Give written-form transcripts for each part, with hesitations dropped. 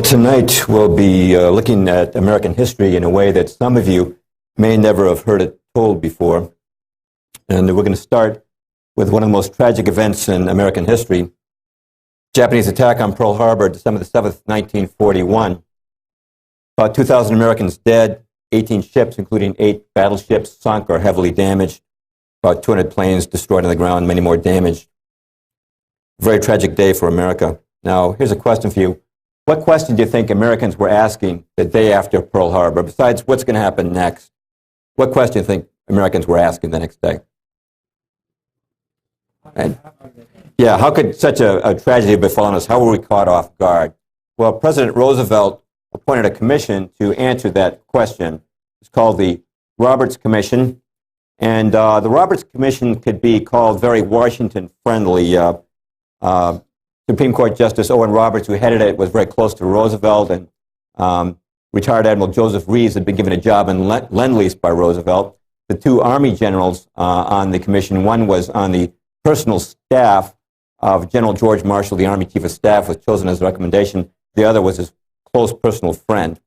Tonight we'll be looking at American history in a way that some of you may never have heard it told before. And we're going to start with one of the most tragic events in American history, Japanese attack on Pearl Harbor, December the 7th, 1941. About 2,000 Americans dead, 18 ships, including 8 battleships, sunk or heavily damaged, about 200 planes destroyed on the ground, many more damaged. Very tragic day for America. Now, here's a question for you. What question do you think Americans were asking the day after Pearl Harbor, besides what's going to happen next? What question do you think Americans were asking the next day? And, yeah, how could such a tragedy have befallen us? How were we caught off guard? Well, President Roosevelt appointed a commission to answer that question. It's called the Roberts Commission. And the Roberts Commission could be called very Washington-friendly. Supreme Court Justice Owen Roberts, who headed it, was very close to Roosevelt, and retired Admiral Joseph Reeves had been given a job in Lend-Lease by Roosevelt. The 2 Army generals on the commission, one was on the personal staff of General George Marshall, the Army Chief of Staff, was chosen as a recommendation. The other was his close personal friend.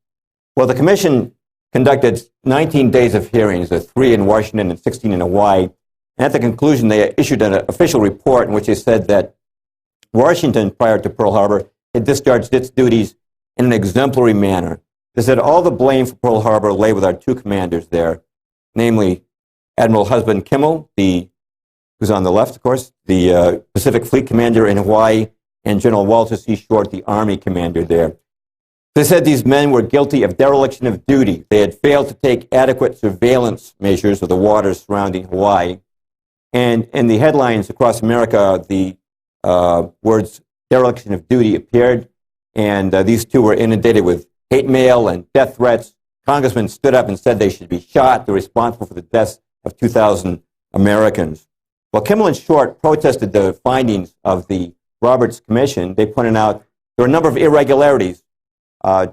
Well, the commission conducted 19 days of hearings, 3 in Washington and 16 in Hawaii. And at the conclusion, they issued an official report in which they said that Washington, prior to Pearl Harbor, had discharged its duties in an exemplary manner. They said all the blame for Pearl Harbor lay with our 2 commanders there, namely Admiral Husband Kimmel, who's on the left, of course, the Pacific Fleet commander in Hawaii, and General Walter C. Short, the Army commander there. They said these men were guilty of dereliction of duty. They had failed to take adequate surveillance measures of the waters surrounding Hawaii. And in the headlines across America, the words dereliction of duty appeared, and these 2 were inundated with hate mail and death threats. Congressmen stood up and said they should be shot. They're responsible for the deaths of 2,000 Americans. Well, Kimmel and Short protested the findings of the Roberts Commission. They pointed out there were a number of irregularities.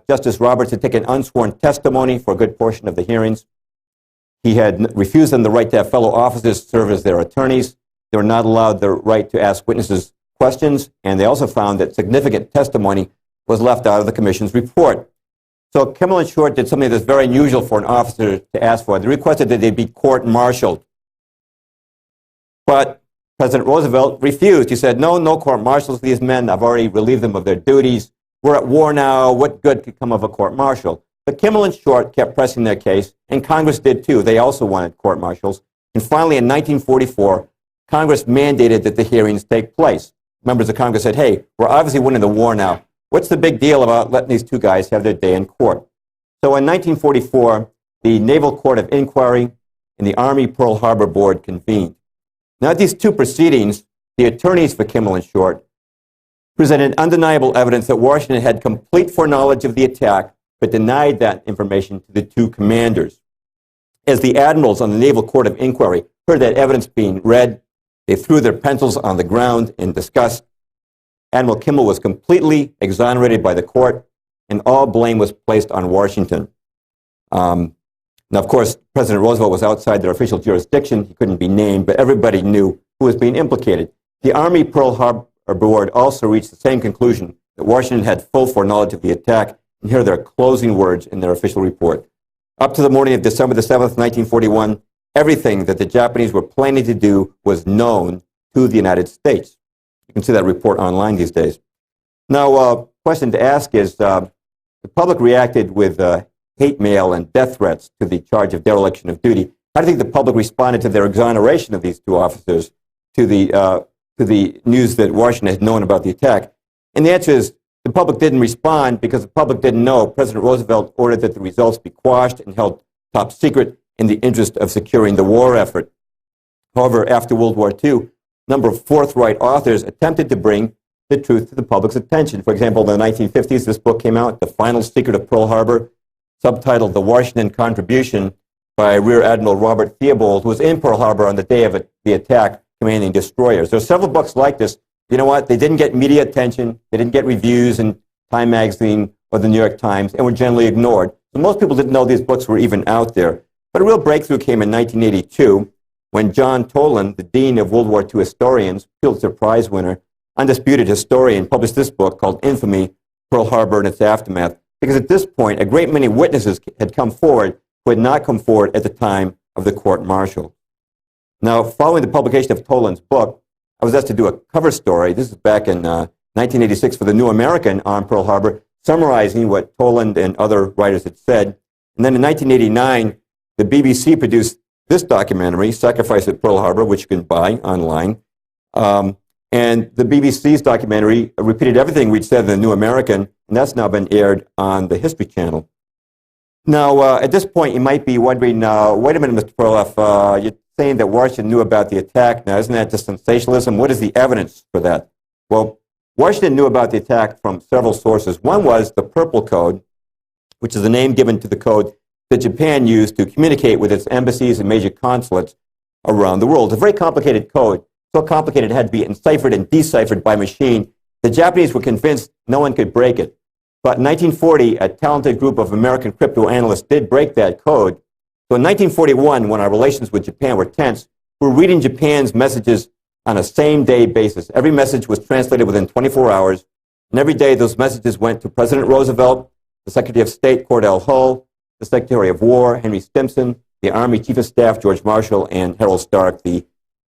Justice Roberts had taken unsworn testimony for a good portion of the hearings. He had refused them the right to have fellow officers serve as their attorneys. They were not allowed the right to ask witnesses questions, and they also found that significant testimony was left out of the commission's report. So Kimmel and Short did something that's very unusual for an officer to ask for. They requested that they be court-martialed. But President Roosevelt refused. He said, no court-martials for these men. I've already relieved them of their duties. We're at war now. What good could come of a court-martial? But Kimmel and Short kept pressing their case, and Congress did too. They also wanted court-martials. And finally, in 1944, Congress mandated that the hearings take place. Members of Congress said, hey, we're obviously winning the war now. What's the big deal about letting these 2 guys have their day in court? So in 1944, the Naval Court of Inquiry and the Army Pearl Harbor Board convened. Now, at these 2 proceedings, the attorneys for Kimmel and Short presented undeniable evidence that Washington had complete foreknowledge of the attack, but denied that information to the 2 commanders. As the admirals on the Naval Court of Inquiry heard that evidence being read, they threw their pencils on the ground in disgust. Admiral Kimmel was completely exonerated by the court, and all blame was placed on Washington. Now, of course, President Roosevelt was outside their official jurisdiction. He couldn't be named, but everybody knew who was being implicated. The Army Pearl Harbor Board also reached the same conclusion, that Washington had full foreknowledge of the attack, and here are their closing words in their official report. Up to the morning of December the 7th, 1941, everything that the Japanese were planning to do was known to the United States. You can see that report online these days. Now, question to ask is, the public reacted with hate mail and death threats to the charge of dereliction of duty. How do you think the public responded to their exoneration of these 2 officers, to the news that Washington had known about the attack? And the answer is, the public didn't respond because the public didn't know. President Roosevelt ordered that the results be quashed and held top secret in the interest of securing the war effort. However, after World War II, a number of forthright authors attempted to bring the truth to the public's attention. For example, in the 1950s, this book came out, The Final Secret of Pearl Harbor, subtitled The Washington Contribution by Rear Admiral Robert Theobald, who was in Pearl Harbor on the day of the attack, commanding destroyers. There are several books like this. You know what? They didn't get media attention. They didn't get reviews in Time Magazine or the New York Times, and were generally ignored. So most people didn't know these books were even out there. But a real breakthrough came in 1982 when John Toland, the Dean of World War II Historians, Pulitzer Prize winner, undisputed historian, published this book called Infamy, Pearl Harbor and its aftermath, because at this point, a great many witnesses had come forward who had not come forward at the time of the court-martial. Now, following the publication of Toland's book, I was asked to do a cover story. This is back in 1986 for the New American on Pearl Harbor, summarizing what Toland and other writers had said. And then in 1989, the BBC produced this documentary, Sacrifice at Pearl Harbor, which you can buy online. And the BBC's documentary repeated everything we'd said in the New American, and that's now been aired on the History Channel. Now, at this point, you might be wondering, wait a minute, Mr. Perloff, you're saying that Washington knew about the attack. Now, isn't that just sensationalism? What is the evidence for that? Well, Washington knew about the attack from several sources. One was the Purple Code, which is the name given to the code that Japan used to communicate with its embassies and major consulates around the world. It's a very complicated code, so complicated it had to be enciphered and deciphered by machine. The Japanese were convinced no one could break it. But in 1940, a talented group of American crypto analysts did break that code. So in 1941, when our relations with Japan were tense, we were reading Japan's messages on a same-day basis. Every message was translated within 24 hours, and every day those messages went to President Roosevelt, the Secretary of State, Cordell Hull, the Secretary of War, Henry Stimson, the Army Chief of Staff, George Marshall, and Harold Stark,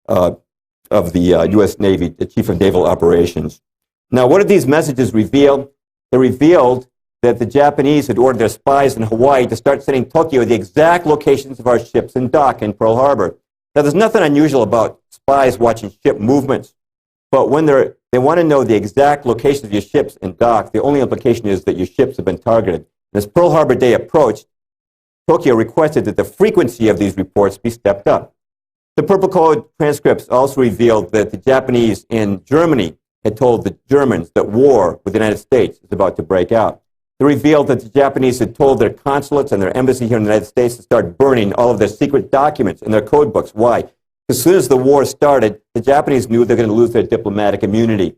of the U.S. Navy, the Chief of Naval Operations. Now, what did these messages reveal? They revealed that the Japanese had ordered their spies in Hawaii to start sending Tokyo the exact locations of our ships in dock in Pearl Harbor. Now, there's nothing unusual about spies watching ship movements, but when they want to know the exact location of your ships in dock, the only implication is that your ships have been targeted. And as Pearl Harbor Day approached, Tokyo requested that the frequency of these reports be stepped up. The Purple Code transcripts also revealed that the Japanese in Germany had told the Germans that war with the United States is about to break out. They revealed that the Japanese had told their consulates and their embassy here in the United States to start burning all of their secret documents and their code books. Why? As soon as the war started, the Japanese knew they were going to lose their diplomatic immunity.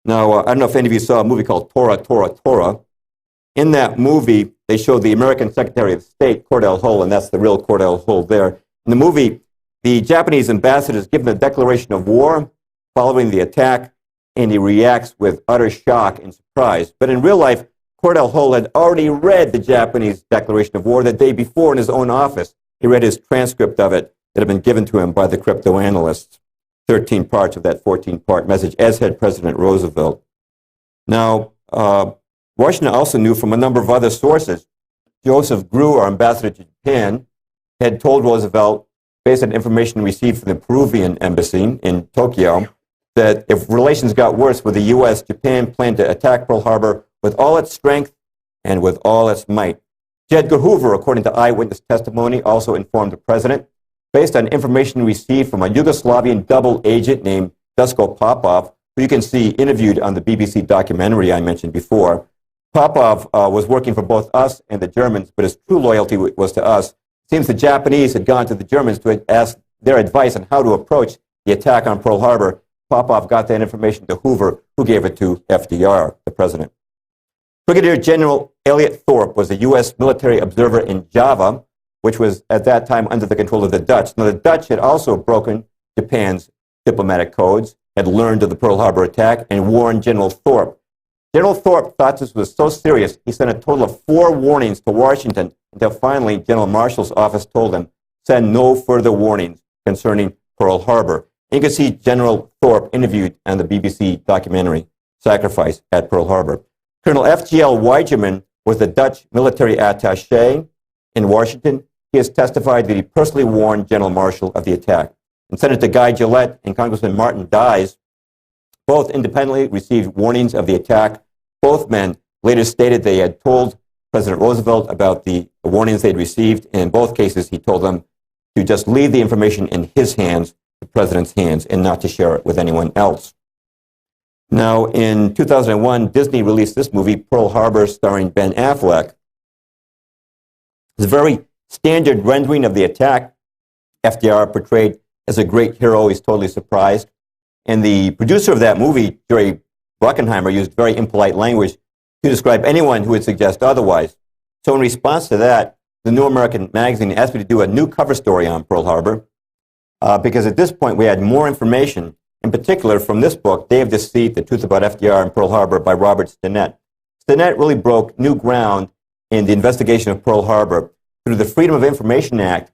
Now, I don't know if any of you saw a movie called Tora, Tora, Tora. In that movie, they showed the American Secretary of State, Cordell Hull, and that's the real Cordell Hull there. In the movie, the Japanese ambassador is given a declaration of war following the attack, and he reacts with utter shock and surprise. But in real life, Cordell Hull had already read the Japanese declaration of war the day before in his own office. He read his transcript of it that had been given to him by the crypto analysts, 13 parts of that 14-part message, as had President Roosevelt. Now, Washington also knew from a number of other sources. Joseph Grew, our ambassador to Japan, had told Roosevelt, based on information received from the Peruvian embassy in Tokyo, that if relations got worse with the U.S., Japan planned to attack Pearl Harbor with all its strength and with all its might. J. Edgar Hoover, according to eyewitness testimony, also informed the president, based on information received from a Yugoslavian double agent named Dusko Popov, who you can see interviewed on the BBC documentary I mentioned before. Popov was working for both us and the Germans, but his true loyalty was to us. It seems the Japanese had gone to the Germans to ask their advice on how to approach the attack on Pearl Harbor. Popov got that information to Hoover, who gave it to FDR, the president. Brigadier General Elliot Thorpe was a U.S. military observer in Java, which was at that time under the control of the Dutch. Now, the Dutch had also broken Japan's diplomatic codes, had learned of the Pearl Harbor attack, and warned General Thorpe. General Thorpe thought this was so serious, he sent a total of 4 warnings to Washington until finally General Marshall's office told him, send no further warnings concerning Pearl Harbor. And you can see General Thorpe interviewed on the BBC documentary, Sacrifice at Pearl Harbor. Colonel F.G.L. Weigerman was the Dutch military attaché in Washington. He has testified that he personally warned General Marshall of the attack. And Senator Guy Gillette and Congressman Martin Dies both independently received warnings of the attack. Both men later stated they had told President Roosevelt about the warnings they'd received. And in both cases, he told them to just leave the information in his hands, the president's hands, and not to share it with anyone else. Now, in 2001, Disney released this movie, Pearl Harbor, starring Ben Affleck. It's a very standard rendering of the attack. FDR portrayed as a great hero. He's totally surprised. And the producer of that movie, Jerry Bruckheimer, used very impolite language to describe anyone who would suggest otherwise. So in response to that, the New American Magazine asked me to do a new cover story on Pearl Harbor because at this point we had more information in particular from this book, Day of Deceit, The Truth About FDR and Pearl Harbor by Robert Stinnett. Stinnett really broke new ground in the investigation of Pearl Harbor. Through the Freedom of Information Act,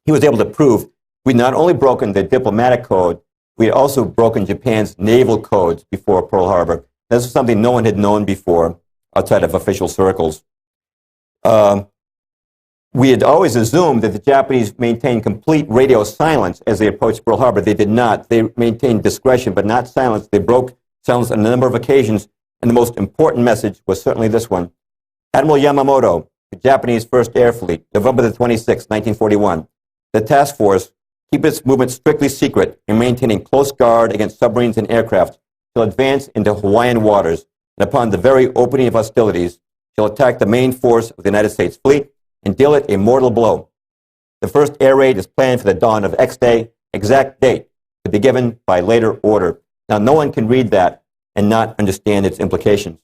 he was able to prove we'd not only broken the diplomatic code, we had also broken Japan's naval codes before Pearl Harbor. This is something no one had known before outside of official circles. We had always assumed that the Japanese maintained complete radio silence as they approached Pearl Harbor. They did not. They maintained discretion, but not silence. They broke silence on a number of occasions, and the most important message was certainly this one. Admiral Yamamoto, the Japanese First Air Fleet, November the 26th, 1941. The task force keep its movements strictly secret and maintaining close guard against submarines and aircraft shall advance into Hawaiian waters, and upon the very opening of hostilities shall attack the main force of the United States fleet and deal it a mortal blow. The first air raid is planned for the dawn of X Day, exact date to be given by later order. Now, no one can read that and not understand its implications.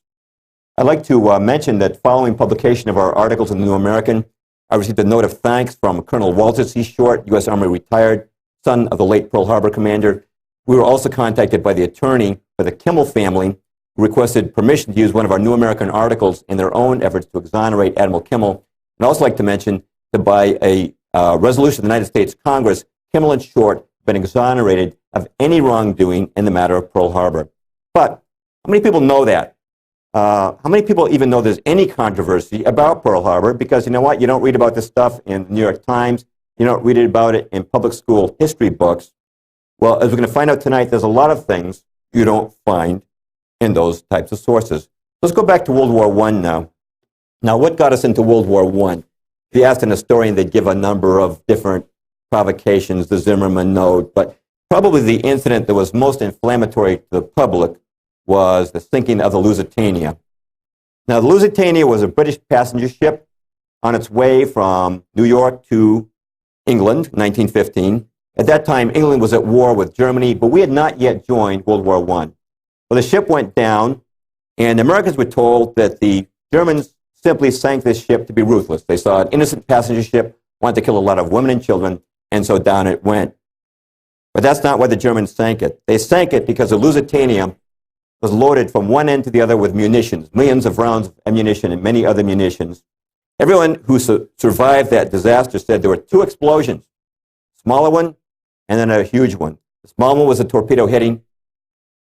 I'd like to mention that following publication of our articles in the New American, I received a note of thanks from Colonel Walter C. Short, U.S. Army retired, son of the late Pearl Harbor commander. We were also contacted by the attorney for the Kimmel family, who requested permission to use one of our New American articles in their own efforts to exonerate Admiral Kimmel. I'd also like to mention that by a resolution of the United States Congress, Kimmel and Short have been exonerated of any wrongdoing in the matter of Pearl Harbor. But how many people know that? How many people even know there's any controversy about Pearl Harbor? Because you know what? You don't read about this stuff in the New York Times. You don't read about it in public school history books. Well, as we're going to find out tonight, there's a lot of things you don't find in those types of sources. Let's go back to World War I now. Now, what got us into World War I? If you asked an historian, they'd give a number of different provocations, the Zimmerman note, but probably the incident that was most inflammatory to the public was the sinking of the Lusitania. Now, the Lusitania was a British passenger ship on its way from New York to England, 1915. At that time, England was at war with Germany, but we had not yet joined World War I. Well, the ship went down, and the Americans were told that the Germans simply sank this ship to be ruthless. They saw an innocent passenger ship, wanted to kill a lot of women and children, and so down it went. But that's not why the Germans sank it. They sank it because the Lusitania was loaded from one end to the other with munitions, millions of rounds of ammunition and many other munitions. Everyone who survived that disaster said there were two explosions, a smaller one and then a huge one. The small one was a torpedo hitting.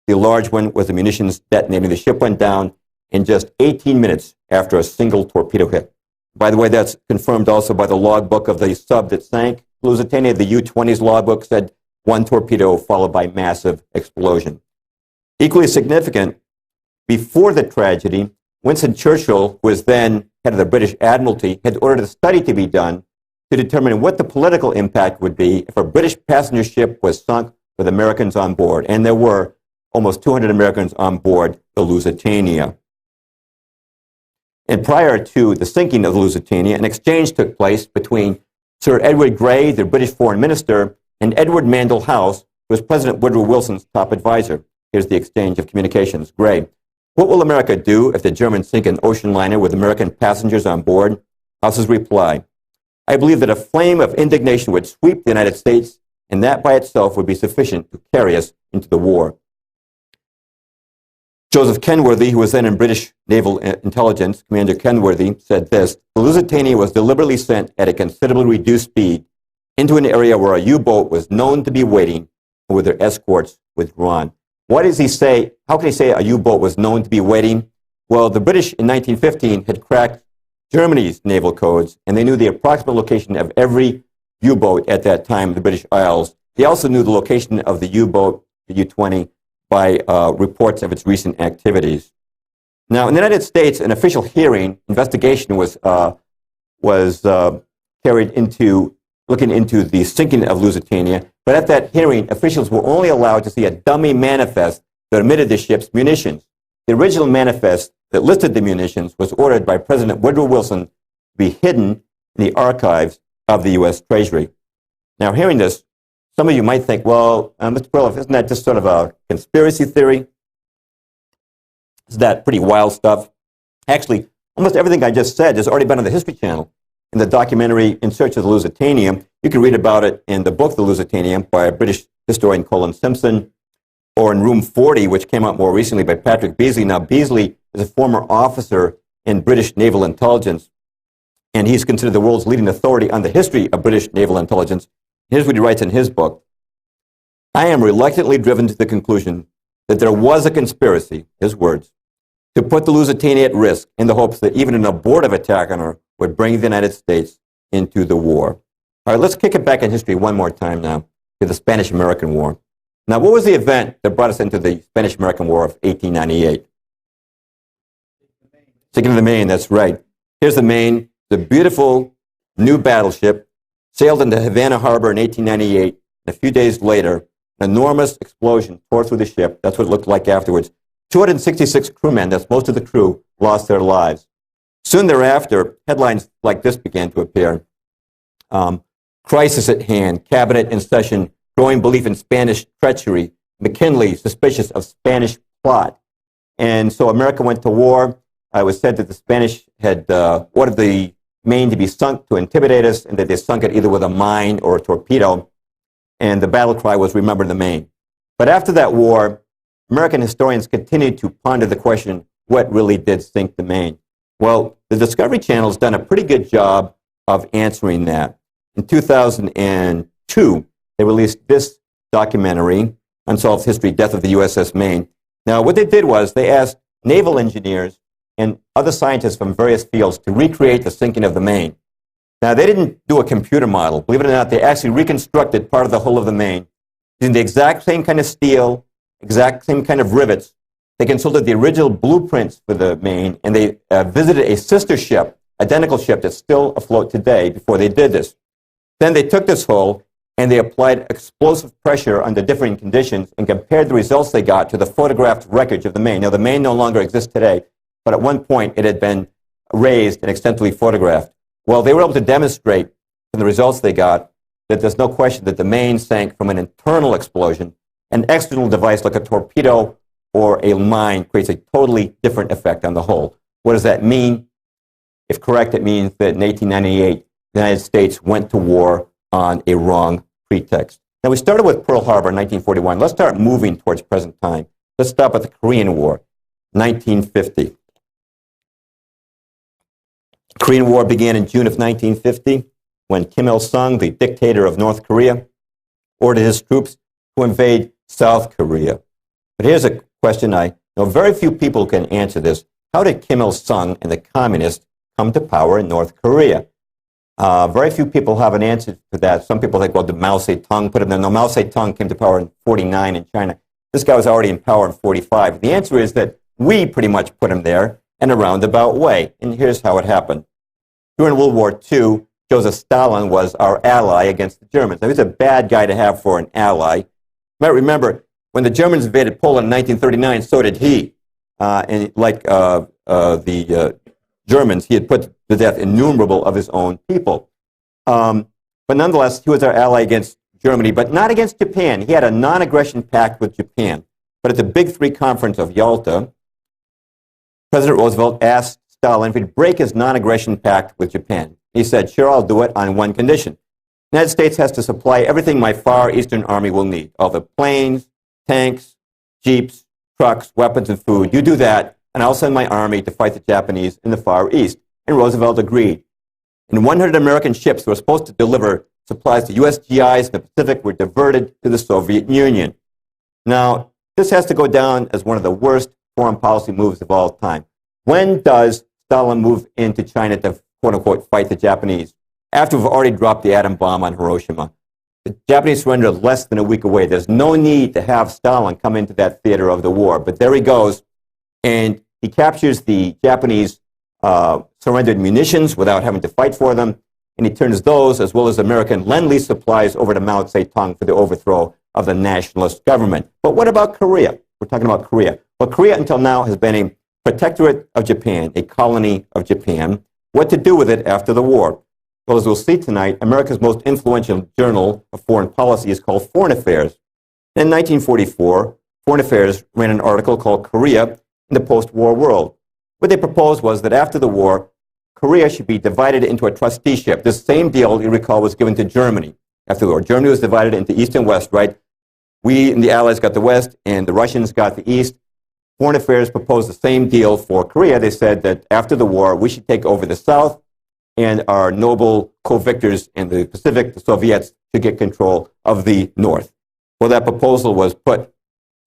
The large one was the munitions detonating. The ship went down in just 18 minutes after a single torpedo hit. By the way, that's confirmed also by the logbook of the sub that sank Lusitania. The U-20's logbook said one torpedo followed by massive explosion. Equally significant, before the tragedy, Winston Churchill, who was then head of the British Admiralty, had ordered a study to be done to determine what the political impact would be if a British passenger ship was sunk with Americans on board. And there were almost 200 Americans on board the Lusitania. And prior to the sinking of the Lusitania, an exchange took place between Sir Edward Grey, the British foreign minister, and Edward Mandell House, who was President Woodrow Wilson's top advisor. Here's the exchange of communications. Grey: what will America do if the Germans sink an ocean liner with American passengers on board? House's reply: I believe that a flame of indignation would sweep the United States, and that by itself would be sufficient to carry us into the war. Joseph Kenworthy, who was then in British Naval Intelligence, Commander Kenworthy, said this: the Lusitania was deliberately sent at a considerably reduced speed into an area where a U-boat was known to be waiting and with their escorts withdrawn. Why does he say, how can he say a U-boat was known to be waiting? Well, the British in 1915 had cracked Germany's naval codes, and they knew the approximate location of every U-boat at that time in the British Isles. They also knew the location of the U-boat, the U-20, by reports of its recent activities. Now, in the United States, an official hearing, investigation was carried into looking into the sinking of Lusitania, but at that hearing, officials were only allowed to see a dummy manifest that omitted the ship's munitions. The original manifest that listed the munitions was ordered by President Woodrow Wilson to be hidden in the archives of the U.S. Treasury. Now, hearing this, some of you might think, well, Mr. Perloff, isn't that just sort of a conspiracy theory? Is that pretty wild stuff? Actually, almost everything I just said has already been on the History Channel. In the documentary In Search of the Lusitania, you can read about it in the book The Lusitania by British historian Colin Simpson. or in Room 40, which came out more recently by Patrick Beasley. Now, Beasley is a former officer in British naval intelligence, and he's considered the world's leading authority on the history of British naval intelligence. Here's what he writes in his book. I am reluctantly driven to the conclusion that there was a conspiracy, his words, to put the Lusitania at risk in the hopes that even an abortive attack on her would bring the United States into the war. All right, let's kick it back in history one more time now to the Spanish-American War. Now, what was the event that brought us into the Spanish-American War of 1898? Sinking of the Maine, that's right. Here's the Maine, the beautiful new battleship, sailed into Havana Harbor in 1898. And a few days later, an enormous explosion tore through the ship. That's what it looked like afterwards. 266 crewmen, that's most of the crew, lost their lives. Soon thereafter, headlines like this began to appear. Crisis at hand, cabinet in session, growing belief in Spanish treachery, McKinley suspicious of Spanish plot. And so America went to war. It was said that the Spanish had ordered the Maine to be sunk to intimidate us, and that they sunk it either with a mine or a torpedo. And the battle cry was, remember the Maine. But after that war, American historians continued to ponder the question, what really did sink the Maine? Well, the Discovery Channel has done a pretty good job of answering that. In 2002, they released this documentary, Unsolved History, Death of the USS Maine. Now, what they did was they asked naval engineers and other scientists from various fields to recreate the sinking of the Maine. Now, they didn't do a computer model. Believe it or not, they actually reconstructed part of the hull of the Maine using the exact same kind of steel, exact same kind of rivets. They consulted the original blueprints for the Maine, and they visited a sister ship, identical ship that's still afloat today before they did this. Then they took this hull and they applied explosive pressure under different conditions and compared the results they got to the photographed wreckage of the Maine. Now, the Maine no longer exists today, but at one point it had been raised and extensively photographed. Well, they were able to demonstrate from the results they got that there's no question that the Maine sank from an internal explosion. An external device like a torpedo or a mine creates a totally different effect on the hull. What does that mean? If correct, it means that in 1898, the United States went to war on a wrong pretext. Now, we started with Pearl Harbor in 1941. Let's start moving towards present time. Let's stop at the Korean War, 1950. The Korean War began in June of 1950 when Kim Il-sung, the dictator of North Korea, ordered his troops to invade South Korea. But here's a question I know very few people can answer this. How did Kim Il-sung and the communists come to power in North Korea? Very few people have an answer to that. Some people think, well, did Mao Zedong put him there? No, Mao Zedong came to power in 49 in China. This guy was already in power in 45. The answer is that we pretty much put him there in a roundabout way. And here's how it happened. During World War II, Joseph Stalin was our ally against the Germans. Now, he's a bad guy to have for an ally. You might remember, when the Germans invaded Poland in 1939, so did he. And like the Germans, he had put to death innumerable of his own people. But nonetheless, he was our ally against Germany, but not against Japan. He had a non-aggression pact with Japan. But at the Big Three Conference of Yalta, President Roosevelt asked Stalin if he'd break his non-aggression pact with Japan. He said, sure, I'll do it on one condition. The United States has to supply everything my Far Eastern Army will need. All the planes, tanks, jeeps, trucks, weapons, and food. You do that, and I'll send my army to fight the Japanese in the Far East. And Roosevelt agreed. And 100 American ships that were supposed to deliver supplies to U.S. GIs in the Pacific were diverted to the Soviet Union. Now, this has to go down as one of the worst foreign policy moves of all time. When does Stalin move into China to, quote-unquote, fight the Japanese? After we've already dropped the atom bomb on Hiroshima. The Japanese surrender less than a week away. There's no need to have Stalin come into that theater of the war. But there he goes, and he captures the Japanese surrendered munitions without having to fight for them, and he turns those, as well as American Lend-Lease supplies, over to Mao Zedong for the overthrow of the nationalist government. But what about Korea? We're talking about Korea. Well, Korea until now has been a protectorate of Japan, a colony of Japan. What to do with it after the war? Well, as we'll see tonight, America's most influential journal of foreign policy is called Foreign Affairs. In 1944, Foreign Affairs ran an article called Korea in the Post-War World. What they proposed was that after the war, Korea should be divided into a trusteeship. This same deal, you recall, was given to Germany after the war. Germany was divided into East and West, right? We and the Allies got the West, and the Russians got the East. Foreign Affairs proposed the same deal for Korea. They said that after the war, we should take over the South, and our noble co-victors in the Pacific, the Soviets, should get control of the North. Well, that proposal was put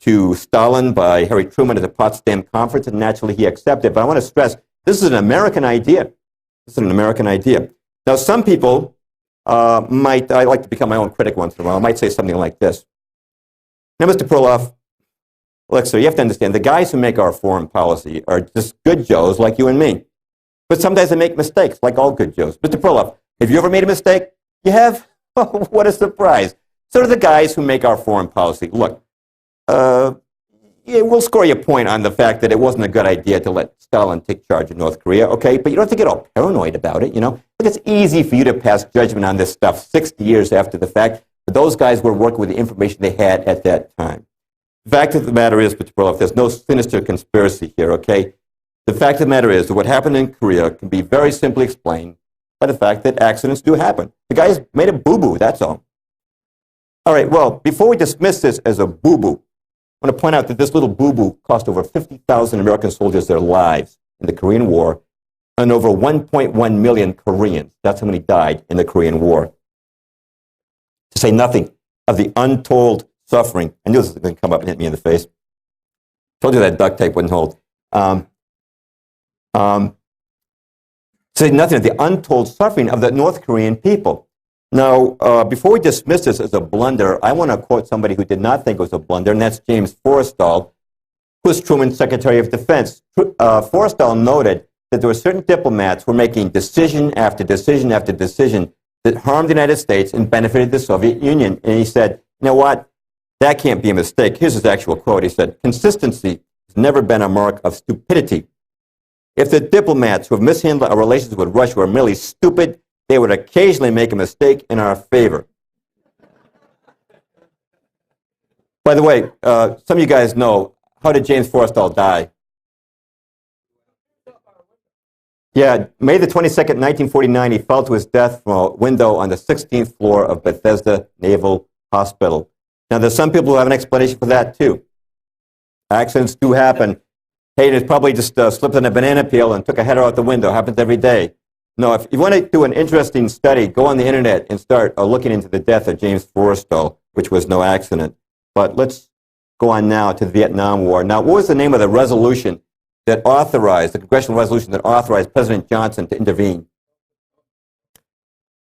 to Stalin by Harry Truman at the Potsdam Conference, and naturally he accepted. But I want to stress, this is an American idea. This is an American idea. Now, some people I like to become my own critic once in a while, might say something like this. Now, Mr. Perloff, look, sir, you have to understand, the guys who make our foreign policy are just good Joes like you and me. But sometimes they make mistakes, like all good Joes. Mr. Perloff, have you ever made a mistake? You have? Oh, what a surprise. So do the guys who make our foreign policy. Look, yeah, we'll score you a point on the fact that it wasn't a good idea to let Stalin take charge of North Korea, okay? But you don't have to get all paranoid about it, you know? Look, it's easy for you to pass judgment on this stuff 60 years after the fact, but those guys were working with the information they had at that time. The fact of the matter is, Mr. Perloff, there's no sinister conspiracy here, okay? The fact of the matter is that what happened in Korea can be very simply explained by the fact that accidents do happen. The guys made a boo-boo, that's all. All right, well, before we dismiss this as a boo-boo, I want to point out that this little boo-boo cost over 50,000 American soldiers their lives in the Korean War, and over 1.1 million Koreans. That's how many died in the Korean War. To say nothing of the untold suffering. I knew this was going to come up and hit me in the face. Told you that duct tape wouldn't hold. To say nothing of the untold suffering of the North Korean people. Now, before we dismiss this as a blunder, I want to quote somebody who did not think it was a blunder, and that's James Forrestal, who was Truman's Secretary of Defense. Forrestal noted that there were certain diplomats who were making decision after decision after decision that harmed the United States and benefited the Soviet Union. And he said, you know what? That can't be a mistake. Here's his actual quote. He said, consistency has never been a mark of stupidity. If the diplomats who have mishandled our relations with Russia were merely stupid, they would occasionally make a mistake in our favor. By the way, some of you guys know, how did James Forrestal die? Yeah, May the 22nd, 1949, he fell to his death from a window on the 16th floor of Bethesda Naval Hospital. Now, there's some people who have an explanation for that, too. Accidents do happen. Hey, it's probably just slipped on a banana peel and took a header out the window. Happens every day. No, if you want to do an interesting study, go on the internet and start looking into the death of James Forrestal, which was no accident. But let's go on now to the Vietnam War. Now, what was the name of the resolution that authorized, the congressional resolution that authorized President Johnson to intervene?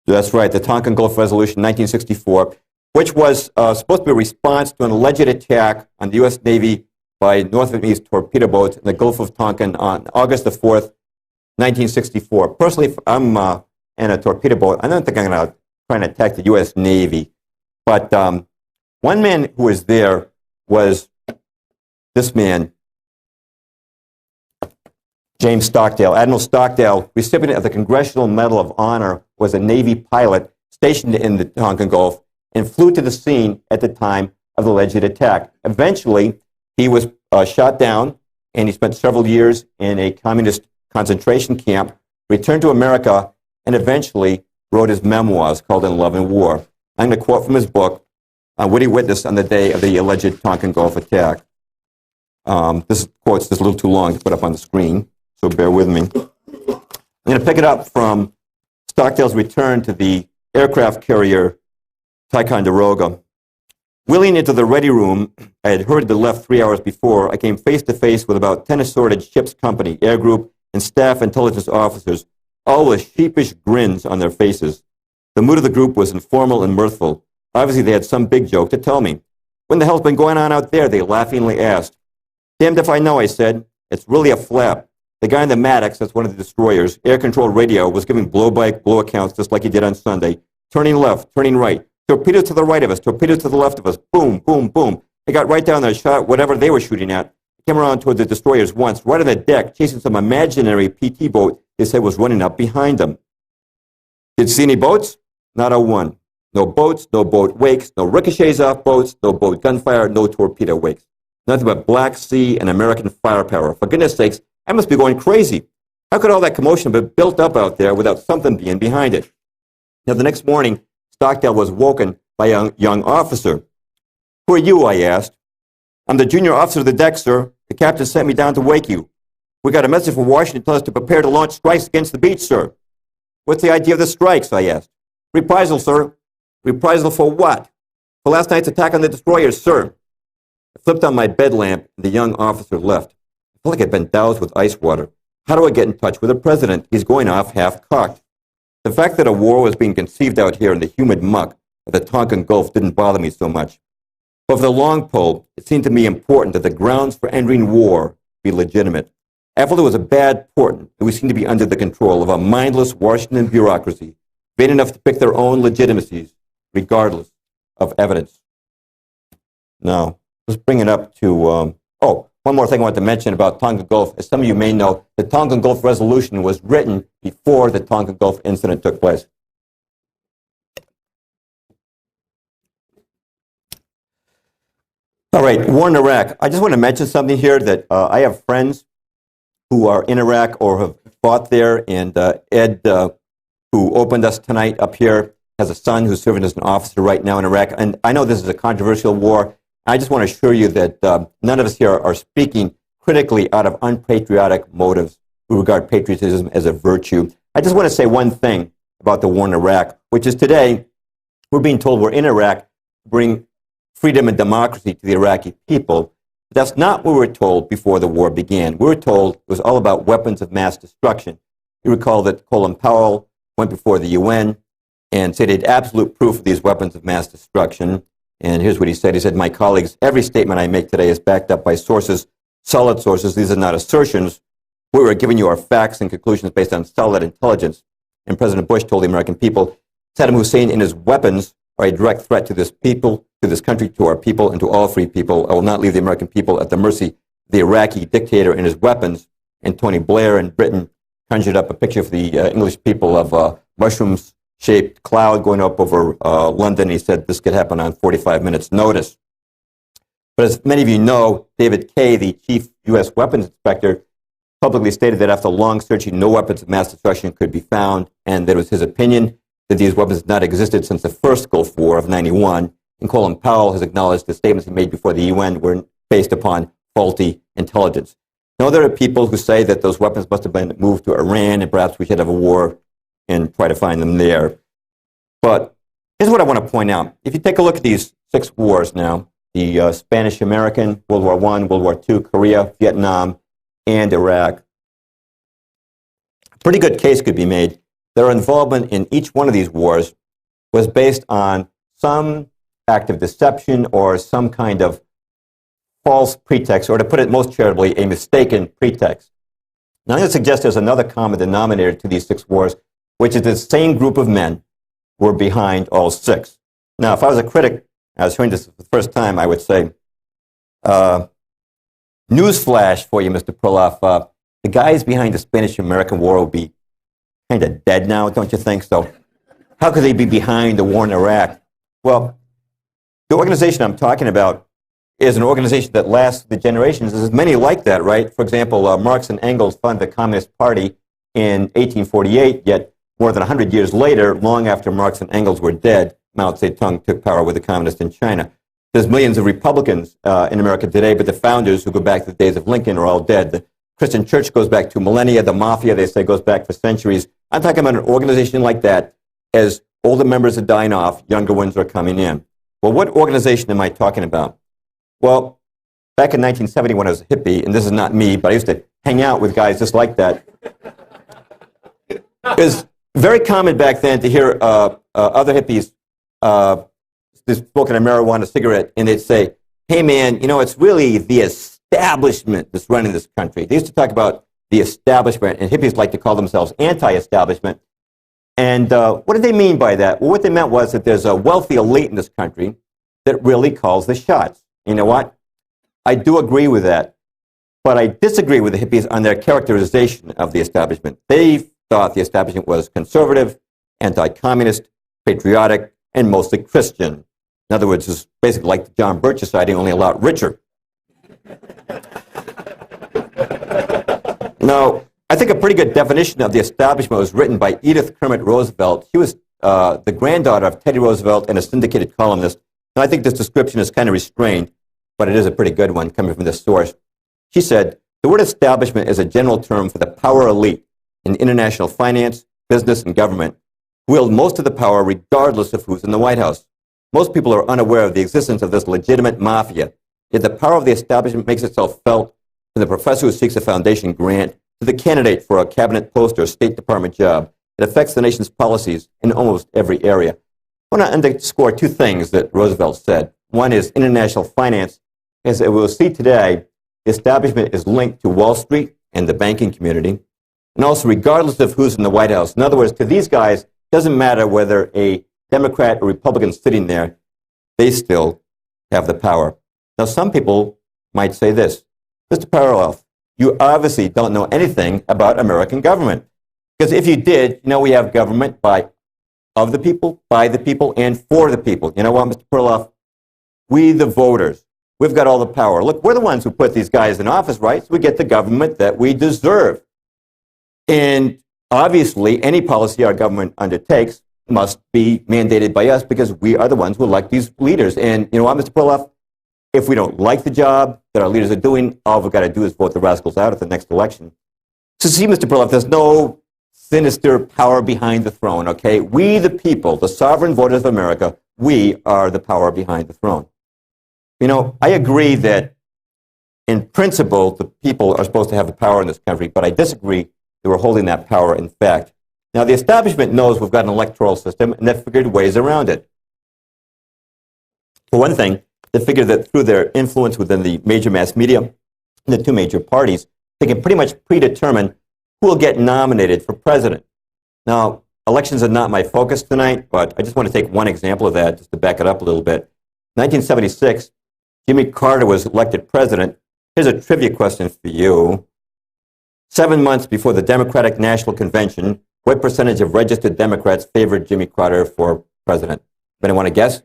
That's right, the Tonkin Gulf Resolution, 1964, which was supposed to be a response to an alleged attack on the U.S. Navy by North Vietnamese torpedo boats in the Gulf of Tonkin on August the 4th, 1964. Personally, if I'm in a torpedo boat, I don't think I'm going to try and attack the U.S. Navy. But one man who was there was this man, James Stockdale. Admiral Stockdale, recipient of the Congressional Medal of Honor, was a Navy pilot stationed in the Tonkin Gulf and flew to the scene at the time of the alleged attack. Eventually, he was shot down, and he spent several years in a communist concentration camp, returned to America, and eventually wrote his memoirs called In Love and War. I'm going to quote from his book, what he witnessed on the day of the alleged Tonkin Gulf attack. This quote's just a little too long to put up on the screen, so bear with me. I'm going to pick it up from Stockdale's return to the aircraft carrier Ticonderoga. Wheeling into the ready room, I had hurriedly left 3 hours before. I came face to face with about 10 assorted ship's company, air group, and staff intelligence officers, all with sheepish grins on their faces. The mood of the group was informal and mirthful. Obviously, they had some big joke to tell me. What the hell's been going on out there? They laughingly asked. Damned if I know, I said. It's really a flap. The guy in the Maddox, that's one of the destroyers, air-controlled radio, was giving blow-by-blow accounts just like he did on Sunday. Turning left, turning right. Torpedoes to the right of us, torpedoes to the left of us. Boom, boom, boom. They got right down there, shot whatever they were shooting at. Came around toward the destroyers once, right on the deck, chasing some imaginary PT boat they said was running up behind them. Did you see any boats? Not a one. No boats, no boat wakes, no ricochets off boats, no boat gunfire, no torpedo wakes. Nothing but Black Sea and American firepower. For goodness sakes, I must be going crazy. How could all that commotion be built up out there without something being behind it? Now, the next morning, Stockdale was woken by a young officer. Who are you, I asked. I'm the junior officer of the deck, sir. The captain sent me down to wake you. We got a message from Washington telling us to prepare to launch strikes against the beach, sir. What's the idea of the strikes, I asked. Reprisal, sir. Reprisal for what? For last night's attack on the destroyers, sir. I flipped on my bed lamp, and the young officer left. I felt like I'd been doused with ice water. How do I get in touch with the president? He's going off half-cocked. The fact that a war was being conceived out here in the humid muck of the Tonkin Gulf didn't bother me so much. But for the long pole, it seemed to me important that the grounds for entering war be legitimate. After there was a bad portent that we seemed to be under the control of a mindless Washington bureaucracy, vain enough to pick their own legitimacies, regardless of evidence. Now, let's bring it up to, one more thing I want to mention about Tonkin Gulf. As some of you may know, the Tonkin Gulf Resolution was written before the Tonkin Gulf incident took place. All right, war in Iraq. I just want to mention something here that I have friends who are in Iraq or have fought there, and Ed, who opened us tonight up here, has a son who's serving as an officer right now in Iraq. And I know this is a controversial war. I just want to assure you that none of us here are speaking critically out of unpatriotic motives. We regard patriotism as a virtue. I just want to say one thing about the war in Iraq, which is today we're being told we're in Iraq to bring freedom and democracy to the Iraqi people. But that's not what we were told before the war began. We were told it was all about weapons of mass destruction. You recall that Colin Powell went before the UN and said he had absolute proof of these weapons of mass destruction. And here's what he said. He said, my colleagues, every statement I make today is backed up by sources, solid sources. These are not assertions. We are giving you our facts and conclusions based on solid intelligence. And President Bush told the American people, Saddam Hussein and his weapons are a direct threat to this people, to this country, to our people, and to all free people. I will not leave the American people at the mercy of the Iraqi dictator and his weapons. And Tony Blair in Britain conjured up a picture for the English people of a mushroom-shaped cloud going up over London. He said this could happen on 45 minutes' notice. But as many of you know, David Kay, the chief U.S. weapons inspector, publicly stated that after long searching, no weapons of mass destruction could be found, and that it was his opinion that these weapons had not existed since the first Gulf War of '91. And Colin Powell has acknowledged the statements he made before the UN were based upon faulty intelligence. Now, there are people who say that those weapons must have been moved to Iran, and perhaps we should have a war and try to find them there. But here's what I want to point out. If you take a look at these 6 wars now, the Spanish-American, World War I, World War II, Korea, Vietnam, and Iraq, a pretty good case could be made. Their involvement in each one of these wars was based on some act of deception or some kind of false pretext, or to put it most charitably, a mistaken pretext. Now, I'm going to suggest there's another common denominator to these 6 wars, which is the same group of men who were behind all 6. Now, if I was a critic, I was hearing this for the first time, I would say, newsflash for you, Mr. Perloff, the guys behind the Spanish-American War will be kind of dead now, don't you think? So how could they be behind the war in Iraq? Well, the organization I'm talking about is an organization that lasts the generations. There's many like that, right? For example, Marx and Engels funded the Communist Party in 1848, yet more than 100 years later, long after Marx and Engels were dead, Mao Zedong took power with the communists in China. There's millions of Republicans in America today, but the founders who go back to the days of Lincoln are all dead. The Christian church goes back to millennia. The mafia, they say, goes back for centuries. I'm talking about an organization like that. As older members are dying off, younger ones are coming in. Well, what organization am I talking about? Well, back in 1970 when I was a hippie, and this is not me, but I used to hang out with guys just like that. It was very common back then to hear other hippies smoking a marijuana cigarette, and they'd say, hey man, you know, it's really the establishment that's running this country. They used to talk about the establishment, and hippies like to call themselves anti-establishment. And what did they mean by that? Well, what they meant was that there's a wealthy elite in this country that really calls the shots. You know what? I do agree with that. But I disagree with the hippies on their characterization of the establishment. They thought the establishment was conservative, anti-communist, patriotic, and mostly Christian. In other words, it's basically like the John Birch Society, only a lot richer. Now, I think a pretty good definition of the establishment was written by Edith Kermit Roosevelt. She was the granddaughter of Teddy Roosevelt and a syndicated columnist. Now, I think this description is kind of restrained, but it is a pretty good one coming from this source. She said, the word establishment is a general term for the power elite in international finance, business, and government, who wield most of the power regardless of who's in the White House. Most people are unaware of the existence of this legitimate mafia, yet the power of the establishment makes itself felt from the professor who seeks a foundation grant to the candidate for a cabinet post or a State Department job. It affects the nation's policies in almost every area. I want to underscore two things that Roosevelt said. One is international finance. As we'll see today, the establishment is linked to Wall Street and the banking community, and also regardless of who's in the White House. In other words, to these guys, it doesn't matter whether a Democrat or Republican is sitting there, they still have the power. Now, some people might say this, Mr. Perloff, you obviously don't know anything about American government. Because if you did, you know we have government of the people, by the people, and for the people. You know what, Mr. Perloff? We, the voters, we've got all the power. Look, we're the ones who put these guys in office, right? So we get the government that we deserve. And obviously, any policy our government undertakes must be mandated by us because we are the ones who elect these leaders. And you know what, Mr. Perloff? If we don't like the job that our leaders are doing, all we've got to do is vote the rascals out at the next election. So see, Mr. Perloff, there's no sinister power behind the throne, okay? We, the people, the sovereign voters of America, we are the power behind the throne. You know, I agree that in principle, the people are supposed to have the power in this country, but I disagree that we're holding that power in fact. Now, the establishment knows we've got an electoral system, and they've figured ways around it. For one thing, they figured that through their influence within the major mass media and the two major parties, they can pretty much predetermine who will get nominated for president. Now, elections are not my focus tonight, but I just want to take one example of that just to back it up a little bit. 1976, Jimmy Carter was elected president. Here's a trivia question for you. 7 months before the Democratic National Convention, what percentage of registered Democrats favored Jimmy Carter for president? Anyone want to guess?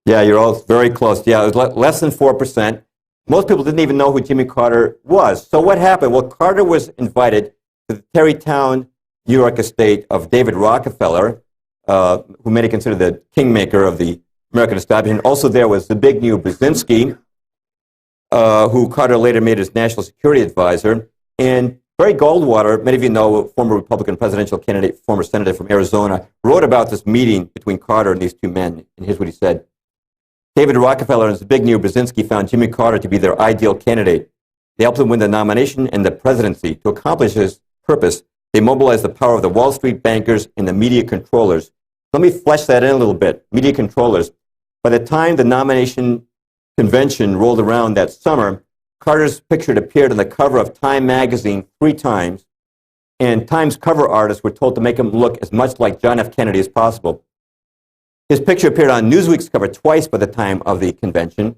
Yeah, you're all very close. Yeah, it was less than 4%. Most people didn't even know who Jimmy Carter was. So what happened? Well, Carter was invited to the Tarrytown, New York estate of David Rockefeller, who many consider the kingmaker of the American establishment. Also there was the big new Brzezinski, who Carter later made his national security advisor. And Barry Goldwater, many of you know, former Republican presidential candidate, former senator from Arizona, wrote about this meeting between Carter and these two men. And here's what he said. David Rockefeller and Zbigniew Brzezinski found Jimmy Carter to be their ideal candidate. They helped him win the nomination and the presidency. To accomplish his purpose, they mobilized the power of the Wall Street bankers and the media controllers. Let me flesh that in a little bit. Media controllers. By the time the nomination convention rolled around that summer, Carter's picture had appeared on the cover of Time magazine 3 times, and Time's cover artists were told to make him look as much like John F. Kennedy as possible. His picture appeared on Newsweek's cover twice by the time of the convention.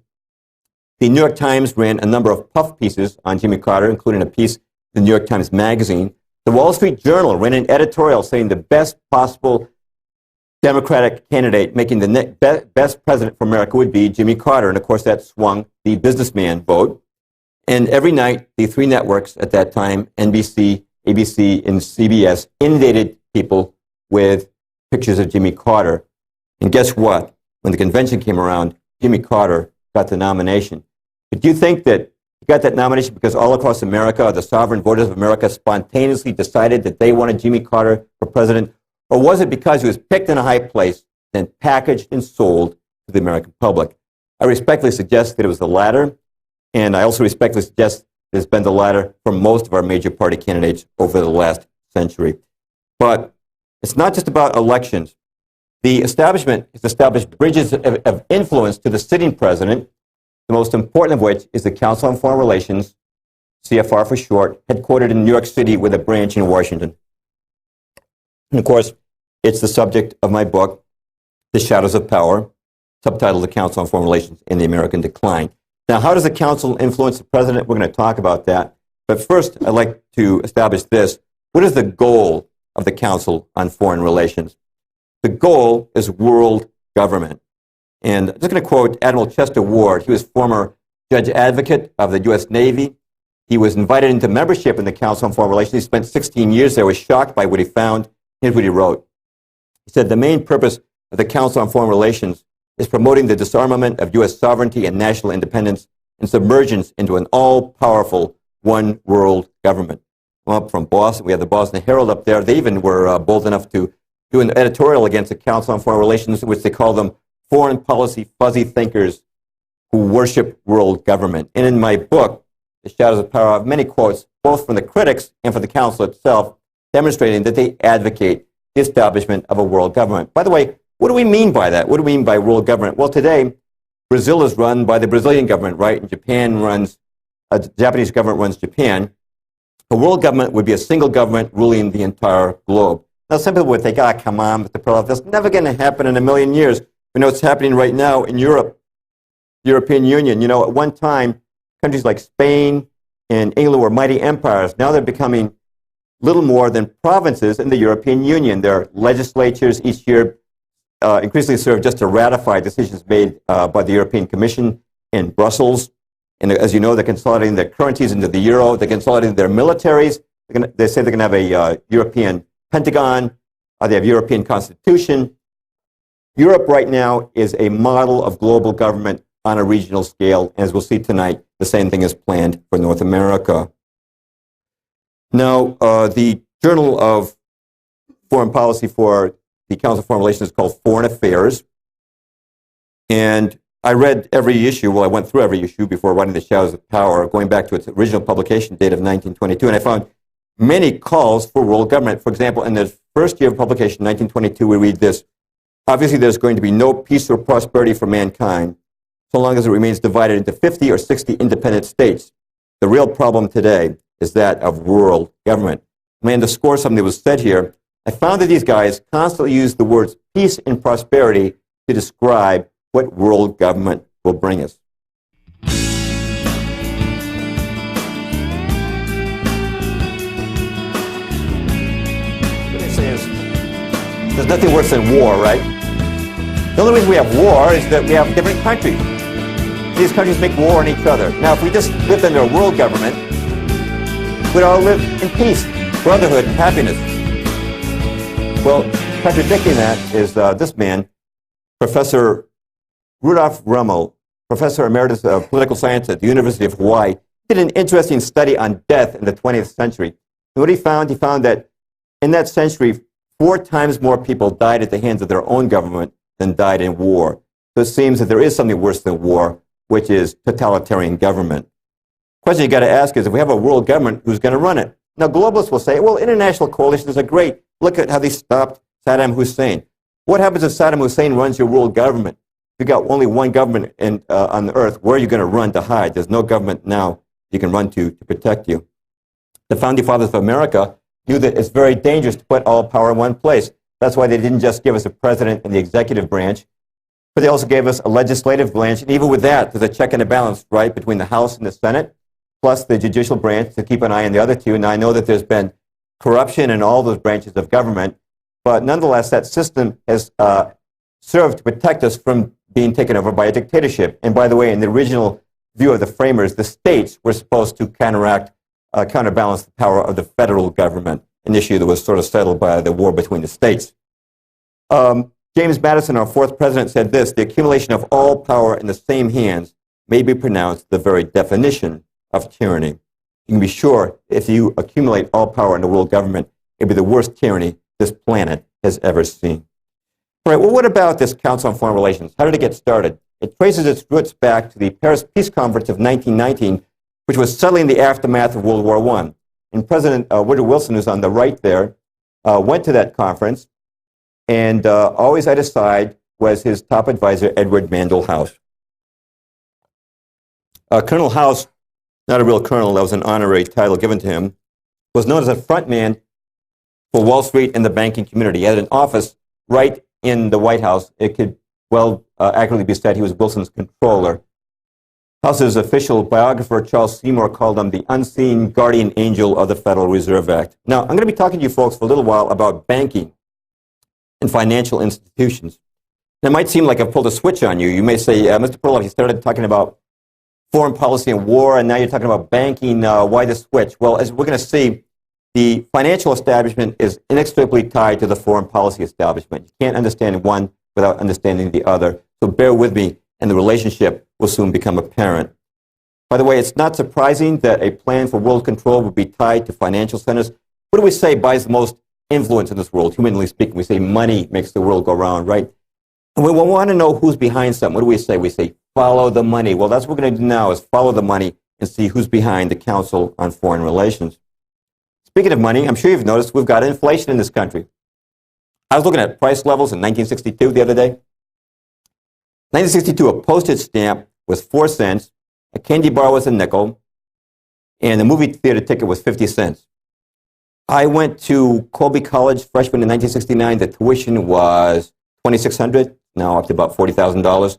The New York Times ran a number of puff pieces on Jimmy Carter, including a piece in the New York Times Magazine. The Wall Street Journal ran an editorial saying the best possible Democratic candidate making the best president for America would be Jimmy Carter. And of course, that swung the businessman vote. And every night, the 3 networks at that time, NBC, ABC, and CBS, inundated people with pictures of Jimmy Carter. And guess what? When the convention came around, Jimmy Carter got the nomination. But do you think that he got that nomination because all across America, the sovereign voters of America spontaneously decided that they wanted Jimmy Carter for president? Or was it because he was picked in a high place, then packaged and sold to the American public? I respectfully suggest that it was the latter, and I also respectfully suggest that it's been the latter for most of our major party candidates over the last century. But it's not just about elections. The establishment has established bridges of influence to the sitting president, the most important of which is the Council on Foreign Relations, CFR for short, headquartered in New York City with a branch in Washington. And of course, it's the subject of my book, The Shadows of Power, subtitled The Council on Foreign Relations in the American Decline. Now, how does the council influence the president? We're going to talk about that. But first, I'd like to establish this. What is the goal of the Council on Foreign Relations? The goal is world government. And I'm just going to quote Admiral Chester Ward. He was former judge advocate of the U.S. Navy. He was invited into membership in the Council on Foreign Relations. He spent 16 years there, was shocked by what he found. Here's what he wrote. He said, the main purpose of of the Council on Foreign Relations is promoting the disarmament of U.S. sovereignty and national independence and submergence into an all-powerful one world government. Well, from Boston, we have the Boston Herald up there. They even were bold enough to do an editorial against the Council on Foreign Relations, which they call them foreign policy fuzzy thinkers who worship world government. And in my book, The Shadows of Power, I have many quotes, both from the critics and from the Council itself, demonstrating that they advocate the establishment of a world government. By the way, what do we mean by that? What do we mean by world government? Well, today, Brazil is run by the Brazilian government, right? And the Japanese government runs Japan. A world government would be a single government ruling the entire globe. Now, some people would think, come on, Mr. Perloff, that's never going to happen in a million years. We know what's happening right now in Europe, the European Union. You know, at one time, countries like Spain and England were mighty empires. Now they're becoming little more than provinces in the European Union. Their legislatures each year increasingly serve just to ratify decisions made by the European Commission in Brussels. And as you know, they're consolidating their currencies into the euro. They're consolidating their militaries. They say they're going to have a European Pentagon. They have European Constitution. Europe right now is a model of global government on a regional scale. As we'll see tonight, the same thing is planned for North America. Now, the Journal of Foreign Policy for the Council of Foreign Relations is called Foreign Affairs. And I read every issue, well, I went through every issue before writing The Shadows of Power, going back to its original publication date of 1922, and I found many calls for world government. For example, in the first year of publication, 1922, we read this: obviously, there's going to be no peace or prosperity for mankind so long as it remains divided into 50 or 60 independent states. The real problem today is that of world government. Let me underscore something that was said here. I found that these guys constantly use the words peace and prosperity to describe what world government will bring us. What they say is, there's nothing worse than war, right? The only reason we have war is that we have different countries. These countries make war on each other. Now, if we just lived under a world government, we'd all live in peace, brotherhood, and happiness. Well, contradicting that is this man, Professor Rudolf Rummel, Professor Emeritus of Political Science at the University of Hawaii, did an interesting study on death in the 20th century. And what he found that in that century, 4 times more people died at the hands of their own government than died in war. So it seems that there is something worse than war, which is totalitarian government. The question you got to ask is, if we have a world government, who's going to run it? Now, globalists will say, well, international coalitions are great. Look at how they stopped Saddam Hussein. What happens if Saddam Hussein runs your world government? If you've got only one government on the earth, where are you going to run to hide? There's no government now you can run to protect you. The Founding Fathers of America knew that it's very dangerous to put all power in one place. That's why they didn't just give us a president and the executive branch, but they also gave us a legislative branch. And even with that, there's a check and a balance, right, between the House and the Senate, plus the judicial branch to keep an eye on the other two. And I know that there's been corruption in all those branches of government, but nonetheless, that system has served to protect us from being taken over by a dictatorship. And by the way, in the original view of the framers, the states were supposed to counterbalance the power of the federal government, an issue that was sort of settled by the war between the states. James Madison, our 4th president, said this: the accumulation of all power in the same hands may be pronounced the very definition of tyranny. You can be sure if you accumulate all power in the world government, it'd be the worst tyranny this planet has ever seen. All right, well, what about this Council on Foreign Relations? How did it get started? It traces its roots back to the Paris Peace Conference of 1919, which was settling the aftermath of World War I. And President Woodrow Wilson, who's on the right there, went to that conference, and always at his side was his top advisor, Edward Mandell House. Colonel House, not a real colonel, that was an honorary title given to him, was known as a front man for Wall Street and the banking community. He had an office right in the White House. It could accurately be said he was Wilson's controller. House's official biographer, Charles Seymour, called him the unseen guardian angel of the Federal Reserve Act. Now, I'm going to be talking to you folks for a little while about banking and financial institutions. And it might seem like I've pulled a switch on you. You may say, Mr. Perloff, you started talking about foreign policy and war, and now you're talking about banking. Why the switch? Well, as we're going to see, the financial establishment is inextricably tied to the foreign policy establishment. You can't understand one without understanding the other. So bear with me, and the relationship will soon become apparent. By the way, it's not surprising that a plan for world control would be tied to financial centers. What do we say buys the most influence in this world? Humanly speaking, we say money makes the world go round, right? And we want to know who's behind something. What do we say? We say follow the money. Well, that's what we're going to do now, is follow the money and see who's behind the Council on Foreign Relations. Speaking of money, I'm sure you've noticed we've got inflation in this country. I was looking at price levels in 1962 the other day. 1962, a postage stamp was 4 cents, a candy bar was a nickel, and the movie theater ticket was 50 cents. I went to Colby College freshman in 1969. The tuition was $2,600, now up to about $40,000.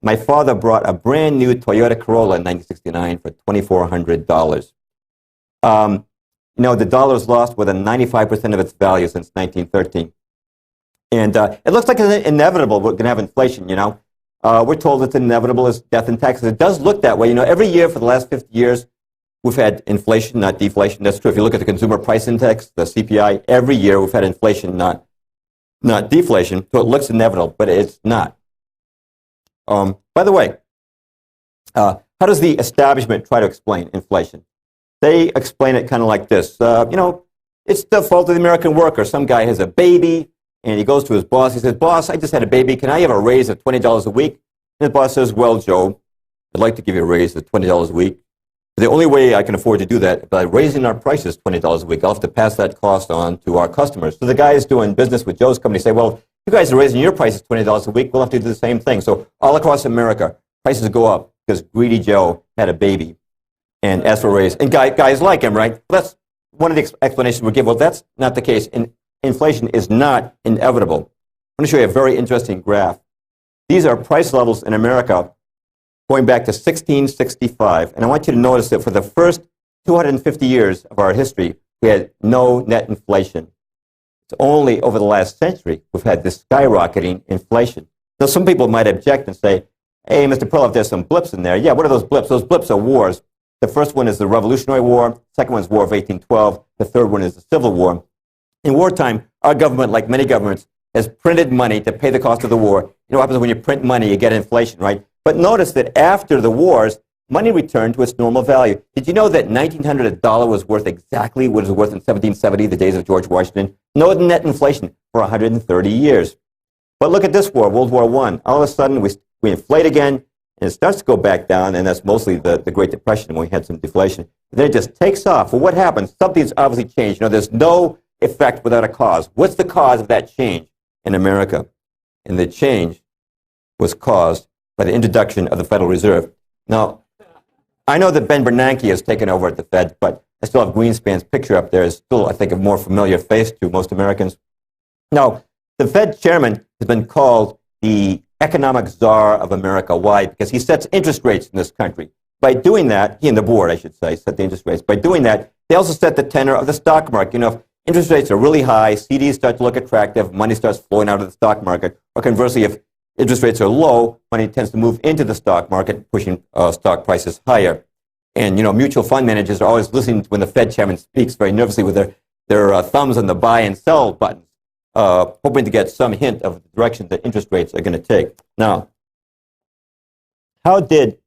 My father brought a brand new Toyota Corolla in 1969 for $2,400. The dollar has lost more than 95% of its value since 1913. And it looks like it's inevitable we're going to have inflation, We're told it's inevitable as death and taxes. It does look that way. Every year for the last 50 years, we've had inflation, not deflation. That's true. If you look at the Consumer Price Index, the CPI, every year we've had inflation, not deflation. So it looks inevitable, but it's not. By the way, how does the establishment try to explain inflation? They explain it kind of like this. It's the fault of the American worker. Some guy has a baby, and he goes to his boss. He says, "Boss, I just had a baby. Can I have a raise of $20 a week?" And his boss says, "Well, Joe, I'd like to give you a raise of $20 a week. The only way I can afford to do that is by raising our prices $20 a week. I'll have to pass that cost on to our customers." So the guys doing business with Joe's company say, "Well, you guys are raising your prices $20 a week. We'll have to do the same thing." So all across America, prices go up because greedy Joe had a baby and asked for a raise. And guys like him, right? Well, that's one of the explanations we give. Well, that's not the case. Inflation is not inevitable. I'm going to show you a very interesting graph. These are price levels in America going back to 1665. And I want you to notice that for the first 250 years of our history, we had no net inflation. It's only over the last century we've had this skyrocketing inflation. Now, some people might object and say, "Hey, Mr. Perloff, there's some blips in there." Yeah, what are those blips? Those blips are wars. The first one is the Revolutionary War. Second one is War of 1812. The third one is the Civil War. In wartime, our government, like many governments, has printed money to pay the cost of the war. You know what happens when you print money? You get inflation, right? But notice that after the wars, money returned to its normal value. Did you know that 1900 a dollar was worth exactly what it was worth in 1770, the days of George Washington? No net inflation for 130 years. But look at this war, World War I. All of a sudden, we inflate again, and it starts to go back down, and that's mostly the Great Depression when we had some deflation. And then it just takes off. Well, what happens? Something's obviously changed. There's no effect without a cause. What's the cause of that change in America? And the change was caused by the introduction of the Federal Reserve. Now, I know that Ben Bernanke has taken over at the Fed, but I still have Greenspan's picture up there. Is still, I think, a more familiar face to most Americans. Now, the Fed chairman has been called the economic czar of America. Why? Because he sets interest rates in this country. By doing that, he and the board, I should say, set the interest rates. By doing that, they also set the tenor of the stock market. If interest rates are really high, CDs start to look attractive, money starts flowing out of the stock market. Or conversely, if interest rates are low, money tends to move into the stock market, pushing stock prices higher. And, mutual fund managers are always listening when the Fed chairman speaks very nervously with their thumbs on the buy and sell buttons, hoping to get some hint of the direction that interest rates are going to take. Now, how did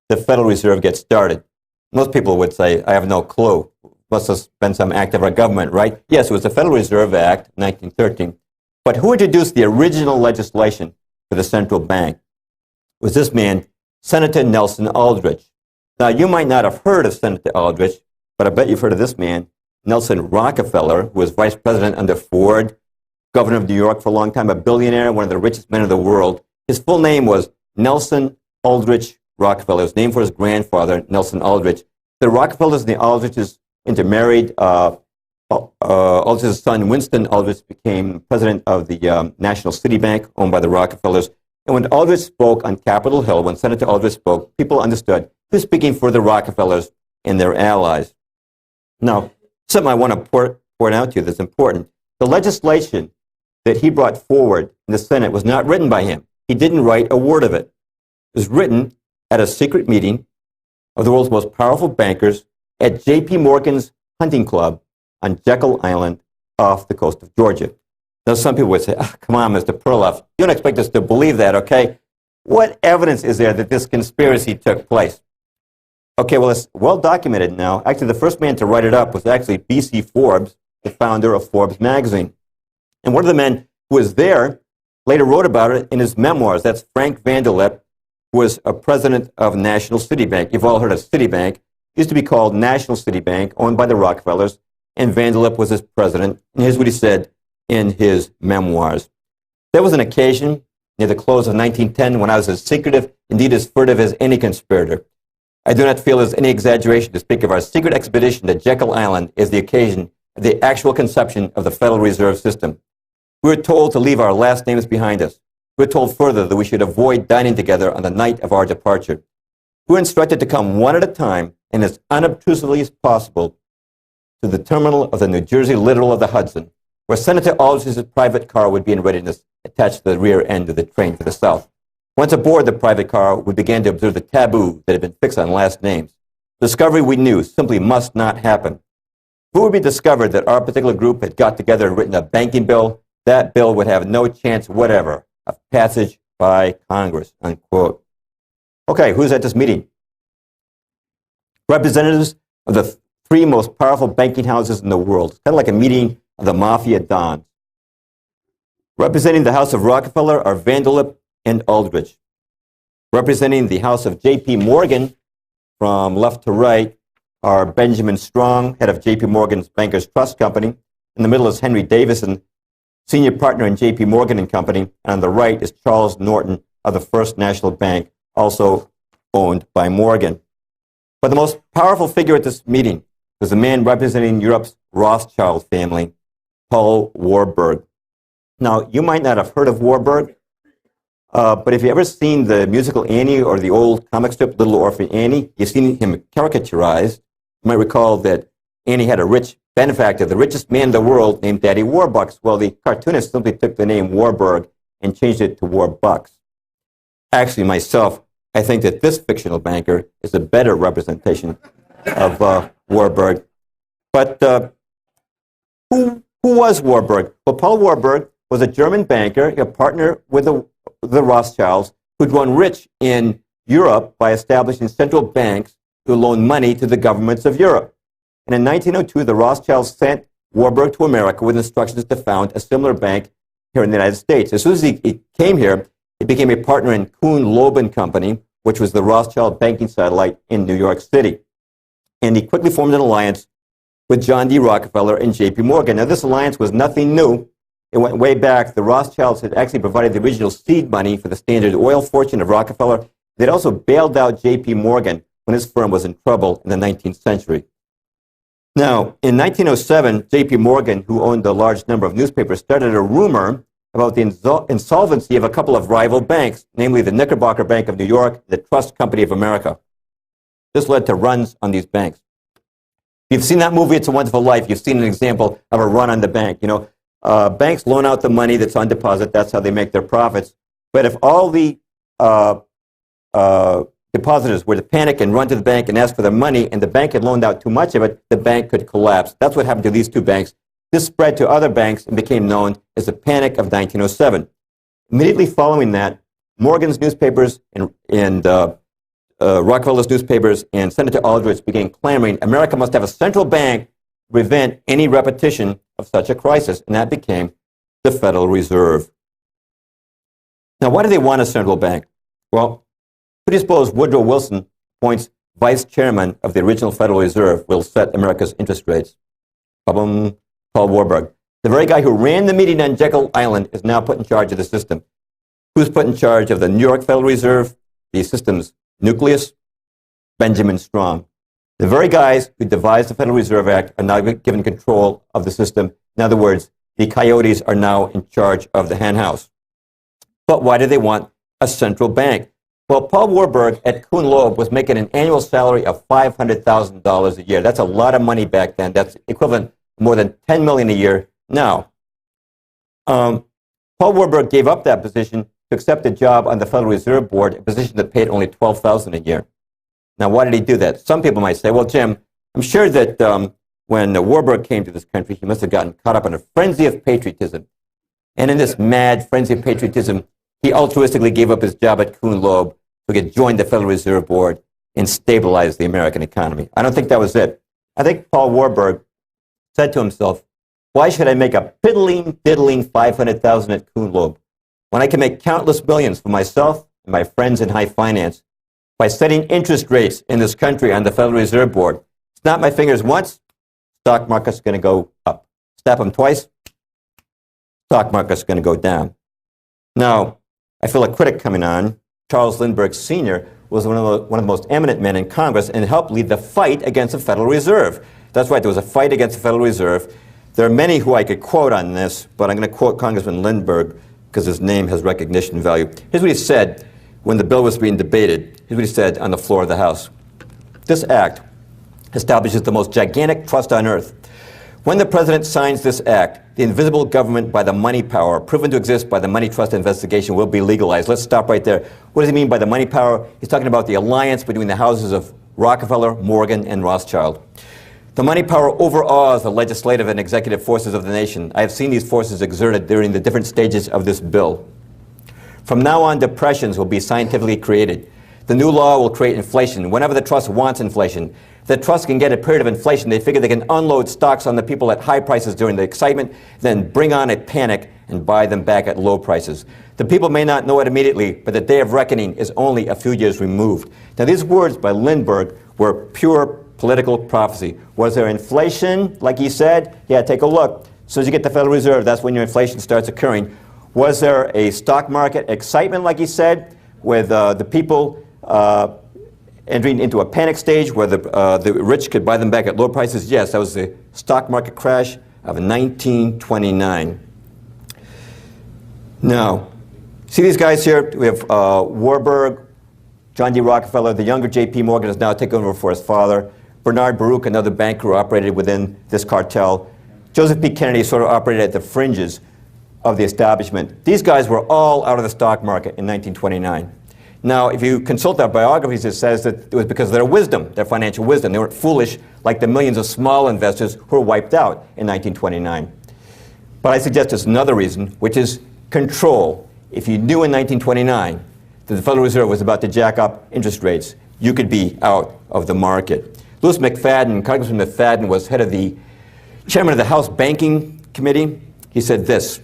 the Federal Reserve get started? Most people would say, I have no clue. Must have been some act of our government, right? Yes, it was the Federal Reserve Act, 1913. But who introduced the original legislation for the central bank? It was this man, Senator Nelson Aldrich. Now, you might not have heard of Senator Aldrich, but I bet you've heard of this man, Nelson Rockefeller, who was vice president under Ford, governor of New York for a long time, a billionaire, one of the richest men in the world. His full name was Nelson Aldrich Rockefeller. It was named for his grandfather, Nelson Aldrich. The Rockefellers and the Aldriches intermarried. Aldrich's son, Winston Aldrich, became president of the National City Bank, owned by the Rockefellers. And when Aldrich spoke on Capitol Hill, when Senator Aldrich spoke, people understood he was speaking for the Rockefellers and their allies. Now, something I want to point out to you that's important. The legislation that he brought forward in the Senate was not written by him. He didn't write a word of it. It was written at a secret meeting of the world's most powerful bankers at J.P. Morgan's hunting club on Jekyll Island off the coast of Georgia. Now, some people would say, oh, come on, Mr. Perloff, you don't expect us to believe that, okay? What evidence is there that this conspiracy took place? Okay, well, it's well documented now. Actually, the first man to write it up was actually B.C. Forbes, the founder of Forbes magazine. And one of the men who was there later wrote about it in his memoirs. That's Frank Vanderlip, who was a president of National City Bank. You've all heard of Citibank. It used to be called National City Bank, owned by the Rockefellers, and Vanderlip was his president. And here's what he said in his memoirs. There was an occasion near the close of 1910 when I was as secretive, indeed as furtive as any conspirator. I do not feel there's any exaggeration to speak of our secret expedition to Jekyll Island as the occasion of the actual conception of the Federal Reserve System. We were told to leave our last names behind us. We were told further that we should avoid dining together on the night of our departure. We were instructed to come one at a time and as unobtrusively as possible to the terminal of the New Jersey Littoral of the Hudson, where Senator Aldrich's private car would be in readiness attached to the rear end of the train for the south. Once aboard the private car, we began to observe the taboo that had been fixed on last names. The discovery we knew simply must not happen. If it would be discovered that our particular group had got together and written a banking bill, that bill would have no chance whatever of passage by Congress, unquote. Okay, who's at this meeting? Representatives of the three most powerful banking houses in the world. It's kind of like a meeting of the mafia dons. Representing the House of Rockefeller are Vanderlip and Aldrich. Representing the House of J.P. Morgan, from left to right, are Benjamin Strong, head of J.P. Morgan's Bankers Trust Company. In the middle is Henry Davison, senior partner in J.P. Morgan and Company. And on the right is Charles Norton of the First National Bank, also owned by Morgan. But the most powerful figure at this meeting was the man representing Europe's Rothschild family, Paul Warburg. Now, you might not have heard of Warburg, but if you've ever seen the musical Annie or the old comic strip Little Orphan Annie, you've seen him caricaturized. You might recall that Annie had a rich benefactor, the richest man in the world, named Daddy Warbucks. Well, the cartoonist simply took the name Warburg and changed it to Warbucks. Actually, myself, I think that this fictional banker is a better representation of Warburg. But who was Warburg? Well, Paul Warburg was a German banker, a partner with the Rothschilds, who'd grown rich in Europe by establishing central banks to loan money to the governments of Europe. And in 1902, the Rothschilds sent Warburg to America with instructions to found a similar bank here in the United States. As soon as he came here, he became a partner in Kuhn Loeb and Company, which was the Rothschild banking satellite in New York City. And he quickly formed an alliance with John D. Rockefeller and J.P. Morgan. Now, this alliance was nothing new. It went way back. The Rothschilds had actually provided the original seed money for the Standard Oil fortune of Rockefeller. They'd also bailed out J.P. Morgan when his firm was in trouble in the 19th century. Now, in 1907, J.P. Morgan, who owned a large number of newspapers, started a rumor about the insolvency of a couple of rival banks, namely the Knickerbocker Bank of New York and the Trust Company of America. This led to runs on these banks. If you've seen that movie, It's a Wonderful Life, you've seen an example of a run on the bank. You know, banks loan out the money that's on deposit. That's how they make their profits. But if all the depositors were to panic and run to the bank and ask for their money, and the bank had loaned out too much of it, the bank could collapse. That's what happened to these two banks. This spread to other banks and became known as the Panic of 1907. Immediately following that, Morgan's newspapers and Rockefeller's newspapers and Senator Aldrich began clamoring America must have a central bank to prevent any repetition of such a crisis, and that became the Federal Reserve. Now, why do they want a central bank? Well, who do you suppose Woodrow Wilson appoints vice chairman of the original Federal Reserve will set America's interest rates? Paul Warburg. The very guy who ran the meeting on Jekyll Island is now put in charge of the system. Who's put in charge of the New York Federal Reserve, the system's nucleus? Benjamin Strong. The very guys who devised the Federal Reserve Act are now given control of the system. In other words, the coyotes are now in charge of the hen house. But why do they want a central bank? Well, Paul Warburg at Kuhn Loeb was making an annual salary of $500,000 a year. That's a lot of money back then. That's equivalent to more than $10 million a year now. Paul Warburg gave up that position to accept a job on the Federal Reserve Board, a position that paid only $12,000 a year. Now, why did he do that? Some people might say, well, Jim, I'm sure that when Warburg came to this country, he must have gotten caught up in a frenzy of patriotism. And in this mad frenzy of patriotism, he altruistically gave up his job at Kuhn Loeb so he could join the Federal Reserve Board and stabilize the American economy. I don't think that was it. I think Paul Warburg said to himself, why should I make a diddling 500,000 at Kuhn Loeb when I can make countless millions for myself and my friends in high finance by setting interest rates in this country on the Federal Reserve Board? Snap my fingers once, stock market's going to go up. Snap them twice, stock market's going to go down. Now, I feel a critic coming on. Charles Lindbergh Sr. was one of the most eminent men in Congress and helped lead the fight against the Federal Reserve. That's right, there was a fight against the Federal Reserve. There are many who I could quote on this, but I'm going to quote Congressman Lindbergh because his name has recognition value. Here's what he said when the bill was being debated. Here's what he said on the floor of the House. This act establishes the most gigantic trust on earth. When the president signs this act, the invisible government by the money power, proven to exist by the money trust investigation, will be legalized. Let's stop right there. What does he mean by the money power? He's talking about the alliance between the houses of Rockefeller, Morgan, and Rothschild. The money power overawes the legislative and executive forces of the nation. I have seen these forces exerted during the different stages of this bill. From now on, depressions will be scientifically created. The new law will create inflation whenever the trust wants inflation. If the trust can get a period of inflation, they figure they can unload stocks on the people at high prices during the excitement, then bring on a panic and buy them back at low prices. The people may not know it immediately, but the day of reckoning is only a few years removed. Now, these words by Lindbergh were pure political prophecy. Was there inflation, like he said? Yeah, take a look. As soon as you get the Federal Reserve, that's when your inflation starts occurring. Was there a stock market excitement, like he said, with the people entering into a panic stage where the rich could buy them back at low prices? Yes, that was the stock market crash of 1929. Now, see these guys here? We have Warburg, John D. Rockefeller. The younger J.P. Morgan has now taken over for his father. Bernard Baruch, another banker who operated within this cartel. Joseph P. Kennedy sort of operated at the fringes of the establishment. These guys were all out of the stock market in 1929. Now, if you consult their biographies, it says that it was because of their wisdom, their financial wisdom. They weren't foolish like the millions of small investors who were wiped out in 1929. But I suggest there's another reason, which is control. If you knew in 1929 that the Federal Reserve was about to jack up interest rates, you could be out of the market. Louis McFadden, Congressman McFadden, was head of the chairman of the House Banking Committee. He said this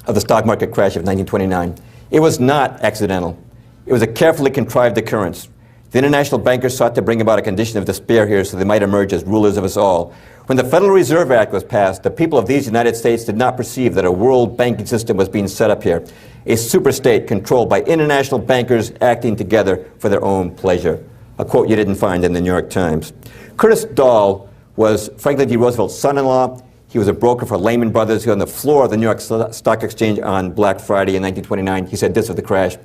of the stock market crash of 1929. It was not accidental. It was a carefully contrived occurrence. The international bankers sought to bring about a condition of despair here so they might emerge as rulers of us all. When the Federal Reserve Act was passed, the people of these United States did not perceive that a world banking system was being set up here, a superstate controlled by international bankers acting together for their own pleasure. A quote you didn't find in the New York Times. Curtis Dahl was Franklin D. Roosevelt's son-in-law. He was a broker for Lehman Brothers. He was on the floor of the New York Stock Exchange on Black Friday in 1929. He said this of the crash.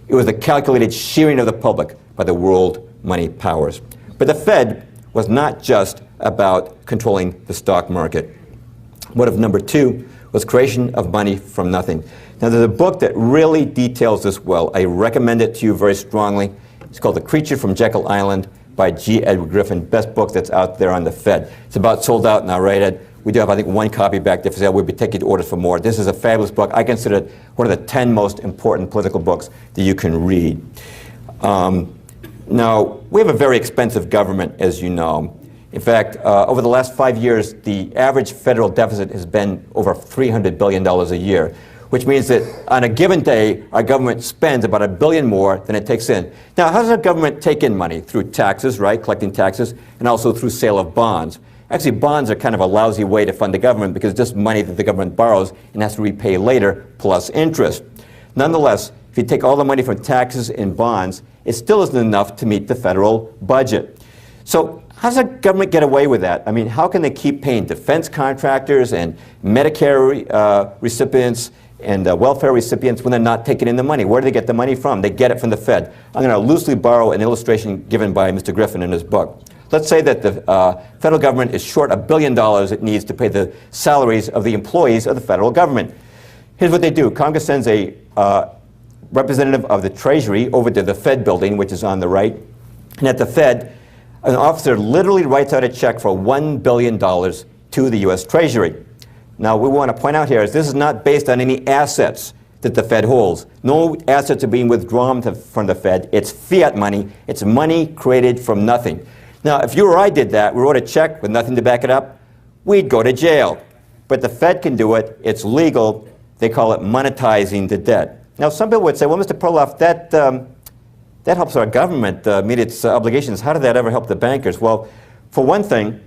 It was the calculated shearing of the public by the world money powers. But the Fed was not just about controlling the stock market. Motive number two was creation of money from nothing. Now, there's a book that really details this well. I recommend it to you very strongly. It's called The Creature from Jekyll Island by G. Edward Griffin. Best book that's out there on the Fed. It's about sold out now, right, Ed? We do have, I think, one copy back there for sale. We'll be taking orders for more. This is a fabulous book. I consider it one of the 10 most important political books that you can read. Now, we have a very expensive government, as you know. In fact, over the last 5 years, the average federal deficit has been over $300 billion a year, which means that on a given day, our government spends about $1 billion more than it takes in. Now, how does our government take in money? Through taxes, right, collecting taxes, and also through sale of bonds. Actually, bonds are kind of a lousy way to fund the government because it's just money that the government borrows and has to repay later, plus interest. Nonetheless, if you take all the money from taxes and bonds, it still isn't enough to meet the federal budget. So how does the government get away with that? I mean, how can they keep paying defense contractors and Medicare recipients and welfare recipients when they're not taking in the money? Where do they get the money from? They get it from the Fed. I'm going to loosely borrow an illustration given by Mr. Griffin in his book. Let's say that the federal government is short $1 billion it needs to pay the salaries of the employees of the federal government. Here's what they do. Congress sends a representative of the Treasury over to the Fed building, which is on the right. And at the Fed, an officer literally writes out a check for $1 billion to the U.S. Treasury. Now, what we want to point out here is this is not based on any assets that the Fed holds. No assets are being withdrawn from the Fed. It's fiat money. It's money created from nothing. Now, if you or I did that, we wrote a check with nothing to back it up, we'd go to jail. But the Fed can do it. It's legal. They call it monetizing the debt. Now, some people would say, well, Mr. Perloff, that helps our government meet its obligations. How did that ever help the bankers? Well, for one thing,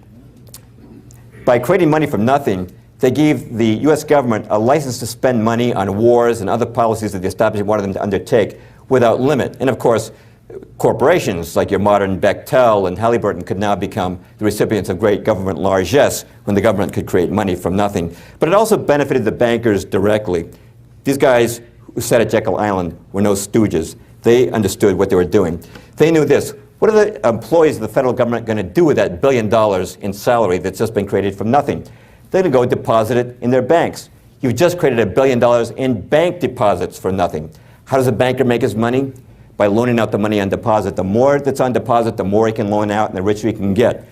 by creating money from nothing, they gave the U.S. government a license to spend money on wars and other policies that the establishment wanted them to undertake without limit. And of course, corporations like your modern Bechtel and Halliburton could now become the recipients of great government largesse when the government could create money from nothing. But it also benefited the bankers directly. These guys who sat at Jekyll Island were no stooges. They understood what they were doing. They knew this. What are the employees of the federal government going to do with that $1 billion in salary that's just been created from nothing? They're going to go deposit it in their banks. You've just created $1 billion in bank deposits for nothing. How does a banker make his money? By loaning out the money on deposit. The more that's on deposit, the more he can loan out and the richer he can get.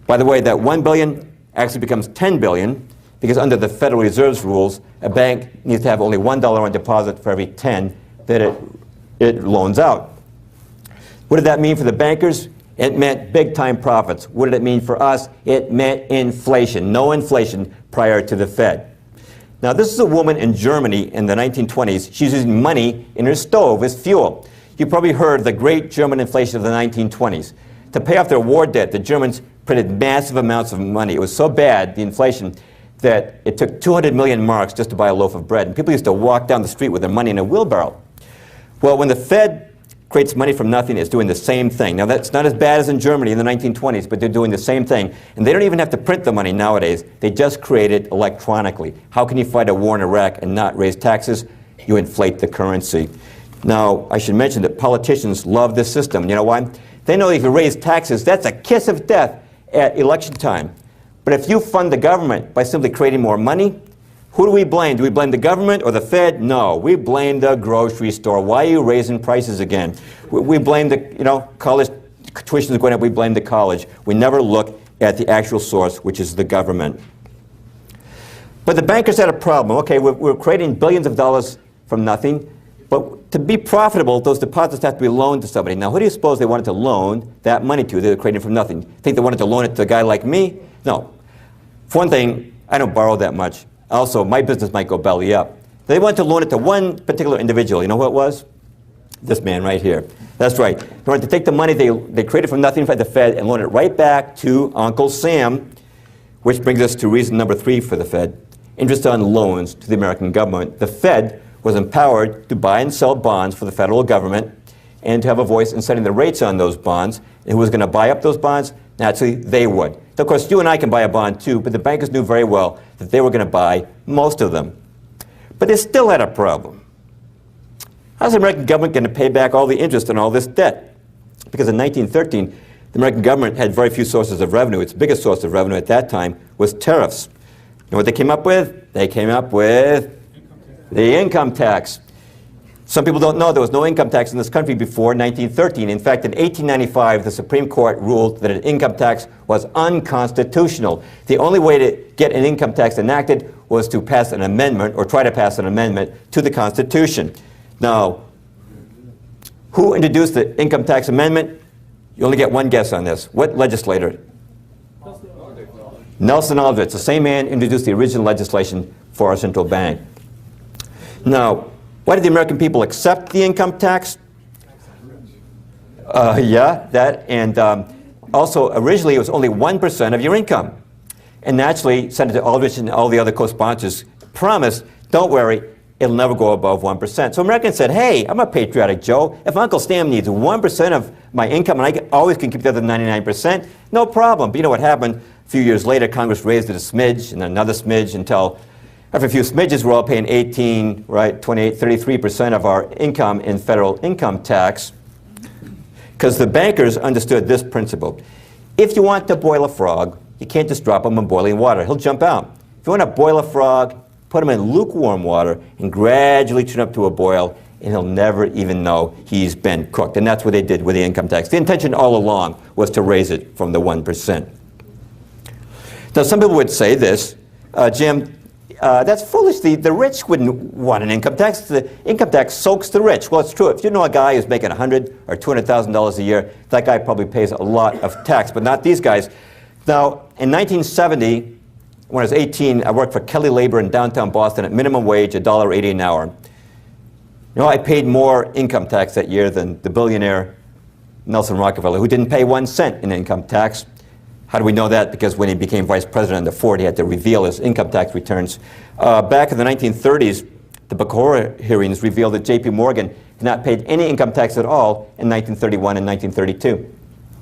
By the way, that $1 billion actually becomes $10 billion because under the Federal Reserve's rules, a bank needs to have only $1 on deposit for every 10 that it loans out. What did that mean for the bankers? It meant big-time profits. What did it mean for us? It meant inflation. No inflation prior to the Fed. Now, this is a woman in Germany in the 1920s. She's using money in her stove as fuel. You probably heard the great German inflation of the 1920s. To pay off their war debt, the Germans printed massive amounts of money. It was so bad, the inflation, that it took 200 million marks just to buy a loaf of bread. And people used to walk down the street with their money in a wheelbarrow. Well, when the Fed creates money from nothing, it's doing the same thing. Now, that's not as bad as in Germany in the 1920s, but they're doing the same thing. And they don't even have to print the money nowadays. They just create it electronically. How can you fight a war in Iraq and not raise taxes? You inflate the currency. Now, I should mention that politicians love this system. You know why? They know if you raise taxes, that's a kiss of death at election time. But if you fund the government by simply creating more money, who do we blame? Do we blame the government or the Fed? No, we blame the grocery store. Why are you raising prices again? We blame the, college tuition is going up, we blame the college. We never look at the actual source, which is the government. But the bankers had a problem. Okay, we're creating billions of dollars from nothing, but to be profitable, those deposits have to be loaned to somebody. Now, who do you suppose they wanted to loan that money to? They're creating from nothing. Think they wanted to loan it to a guy like me? No. For one thing, I don't borrow that much. Also, my business might go belly up. They wanted to loan it to one particular individual. You know who it was? This man right here. That's right. They wanted to take the money they created from nothing by the Fed and loan it right back to Uncle Sam, which brings us to reason number 3 for the Fed. Interest on loans to the American government. The Fed was empowered to buy and sell bonds for the federal government and to have a voice in setting the rates on those bonds. And who was going to buy up those bonds? Naturally, they would. Of course, you and I can buy a bond too, but the bankers knew very well that they were going to buy most of them. But they still had a problem. How's the American government going to pay back all the interest on all this debt? Because in 1913, the American government had very few sources of revenue. Its biggest source of revenue at that time was tariffs. You know what they came up with? They came up with the income tax. Some people don't know there was no income tax in this country before 1913. In fact, in 1895, the Supreme Court ruled that an income tax was unconstitutional. The only way to get an income tax enacted was to pass an amendment, or try to pass an amendment, to the Constitution. Now, who introduced the income tax amendment? You only get one guess on this. What legislator? Nelson Aldrich, the same man, introduced the original legislation for our central bank. Now, why did the American people accept the income tax? Also originally it was only 1% of your income. And naturally, Senator Aldrich and all the other co-sponsors promised, don't worry, it'll never go above 1%. So Americans said, hey, I'm a patriotic Joe. If Uncle Sam needs 1% of my income and I always can keep the other 99%, no problem. But you know what happened? A few years later, Congress raised it a smidge and another smidge until after a few smidges, we're all paying 18, right, 28, 33% of our income in federal income tax, because the bankers understood this principle. If you want to boil a frog, you can't just drop him in boiling water. He'll jump out. If you want to boil a frog, put him in lukewarm water and gradually turn up to a boil, and he'll never even know he's been cooked. And that's what they did with the income tax. The intention all along was to raise it from the 1%. Now, some people would say this, Jim, That's foolish. The rich wouldn't want an income tax. The income tax soaks the rich. Well, it's true. If you know a guy who's making $100,000 or $200,000 a year, that guy probably pays a lot of tax, but not these guys. Now, in 1970, when I was 18, I worked for Kelly Labor in downtown Boston at minimum wage, $1.80 an hour. You know, I paid more income tax that year than the billionaire Nelson Rockefeller, who didn't pay 1 cent in income tax. How do we know that? Because when he became vice president under Ford, he had to reveal his income tax returns. Back in the 1930s, the Bacora hearings revealed that J.P. Morgan had not paid any income tax at all in 1931 and 1932.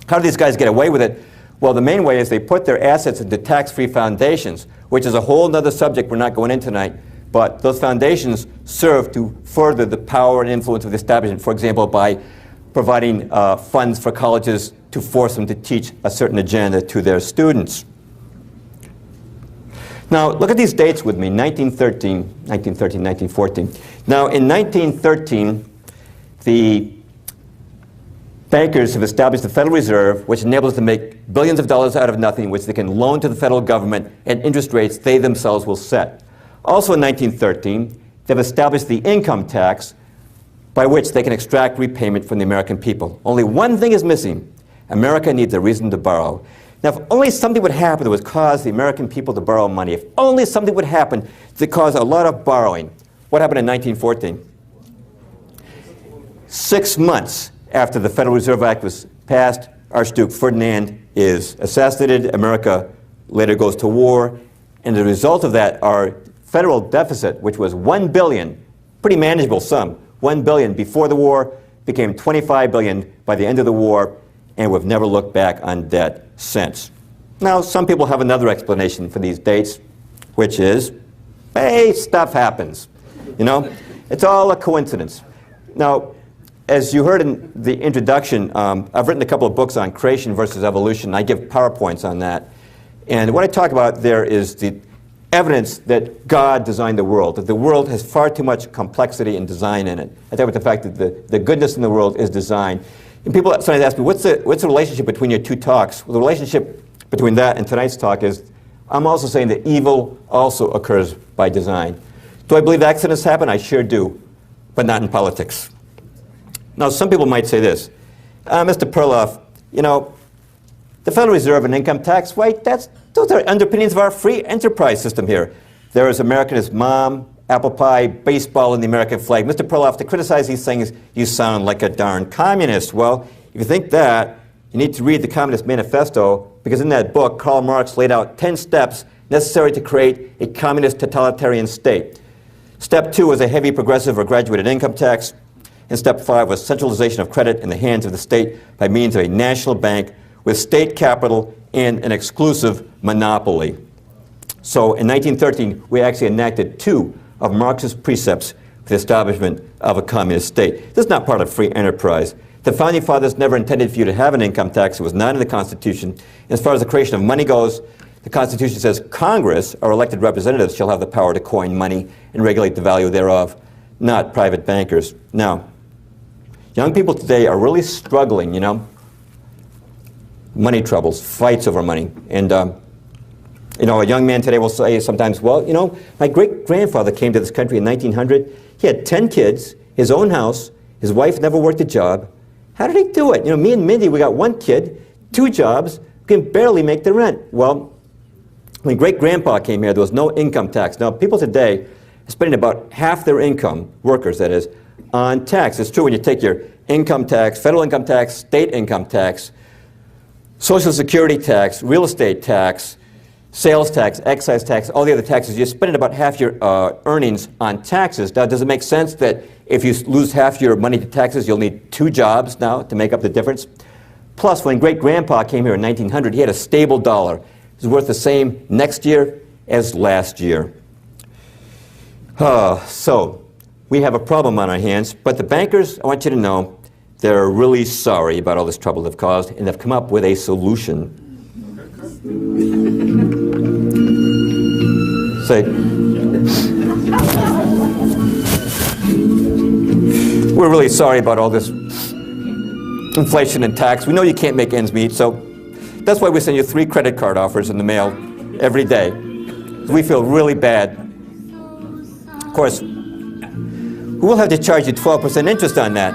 How do these guys get away with it? Well, the main way is they put their assets into tax-free foundations, which is a whole other subject we're not going into tonight. But those foundations serve to further the power and influence of the establishment, for example, by providing funds for colleges to force them to teach a certain agenda to their students. Now, look at these dates with me, 1913, 1914. Now, in 1913, the bankers have established the Federal Reserve, which enables them to make billions of dollars out of nothing, which they can loan to the federal government at interest rates they themselves will set. Also in 1913, they've established the income tax, by which they can extract repayment from the American people. Only one thing is missing. America needs a reason to borrow. Now, if only something would happen that would cause the American people to borrow money, if only something would happen to cause a lot of borrowing. What happened in 1914? 6 months after the Federal Reserve Act was passed, Archduke Ferdinand is assassinated. America later goes to war. And the result of that, our federal deficit, which was $1 billion, pretty manageable sum, $1 billion before the war, became $25 billion by the end of the war, and we've never looked back on debt since. Now, some people have another explanation for these dates, which is, hey, stuff happens. You know, it's all a coincidence. Now, as you heard in the introduction, I've written a couple of books on creation versus evolution. I give PowerPoints on that. And what I talk about there is the evidence that God designed the world, that the world has far too much complexity and design in it. I talk about the fact that the goodness in the world is design. And people sometimes ask me, what's the relationship between your two talks? Well, the relationship between that and tonight's talk is, I'm also saying that evil also occurs by design. Do I believe accidents happen? I sure do, but not in politics. Now, some people might say this, Mr. Perloff, you know, the Federal Reserve and income tax, right, those are underpinnings of our free enterprise system here. There is Americanism, mom, apple pie, baseball, and the American flag. Mr. Perloff, to criticize these things, you sound like a darn communist. Well, if you think that, you need to read the Communist Manifesto, because in that book, Karl Marx laid out 10 steps necessary to create a communist totalitarian state. Step 2 was a heavy progressive or graduated income tax. And step 5 was centralization of credit in the hands of the state by means of a national bank with state capital and an exclusive monopoly. So in 1913, we actually enacted 2 of Marx's precepts for the establishment of a communist state. This is not part of free enterprise. The Founding Fathers never intended for you to have an income tax. It was not in the Constitution. As far as the creation of money goes, the Constitution says Congress, or elected representatives, shall have the power to coin money and regulate the value thereof, not private bankers. Now, young people today are really struggling, you know. Money troubles, fights over money. And, you know, a young man today will say sometimes, well, you know, my great-grandfather came to this country in 1900. He had 10 kids, his own house. His wife never worked a job. How did he do it? You know, me and Mindy, we got 1 kid, 2 jobs, we can barely make the rent. Well, when great-grandpa came here, there was no income tax. Now, people today are spending about half their income, workers that is, on tax. It's true when you take your income tax, federal income tax, state income tax, Social Security tax, real estate tax, sales tax, excise tax, all the other taxes, you're spending about half your earnings on taxes. Now, does it make sense that if you lose half your money to taxes, you'll need 2 jobs now to make up the difference? Plus, when great-grandpa came here in 1900, he had a stable dollar. It was worth the same next year as last year. So, we have a problem on our hands, but the bankers, I want you to know, they're really sorry about all this trouble they've caused, and they've come up with a solution. Say, we're really sorry about all this inflation and tax. We know you can't make ends meet, so that's why we send you 3 credit card offers in the mail every day. We feel really bad Of course, who will have to charge you 12% interest on that?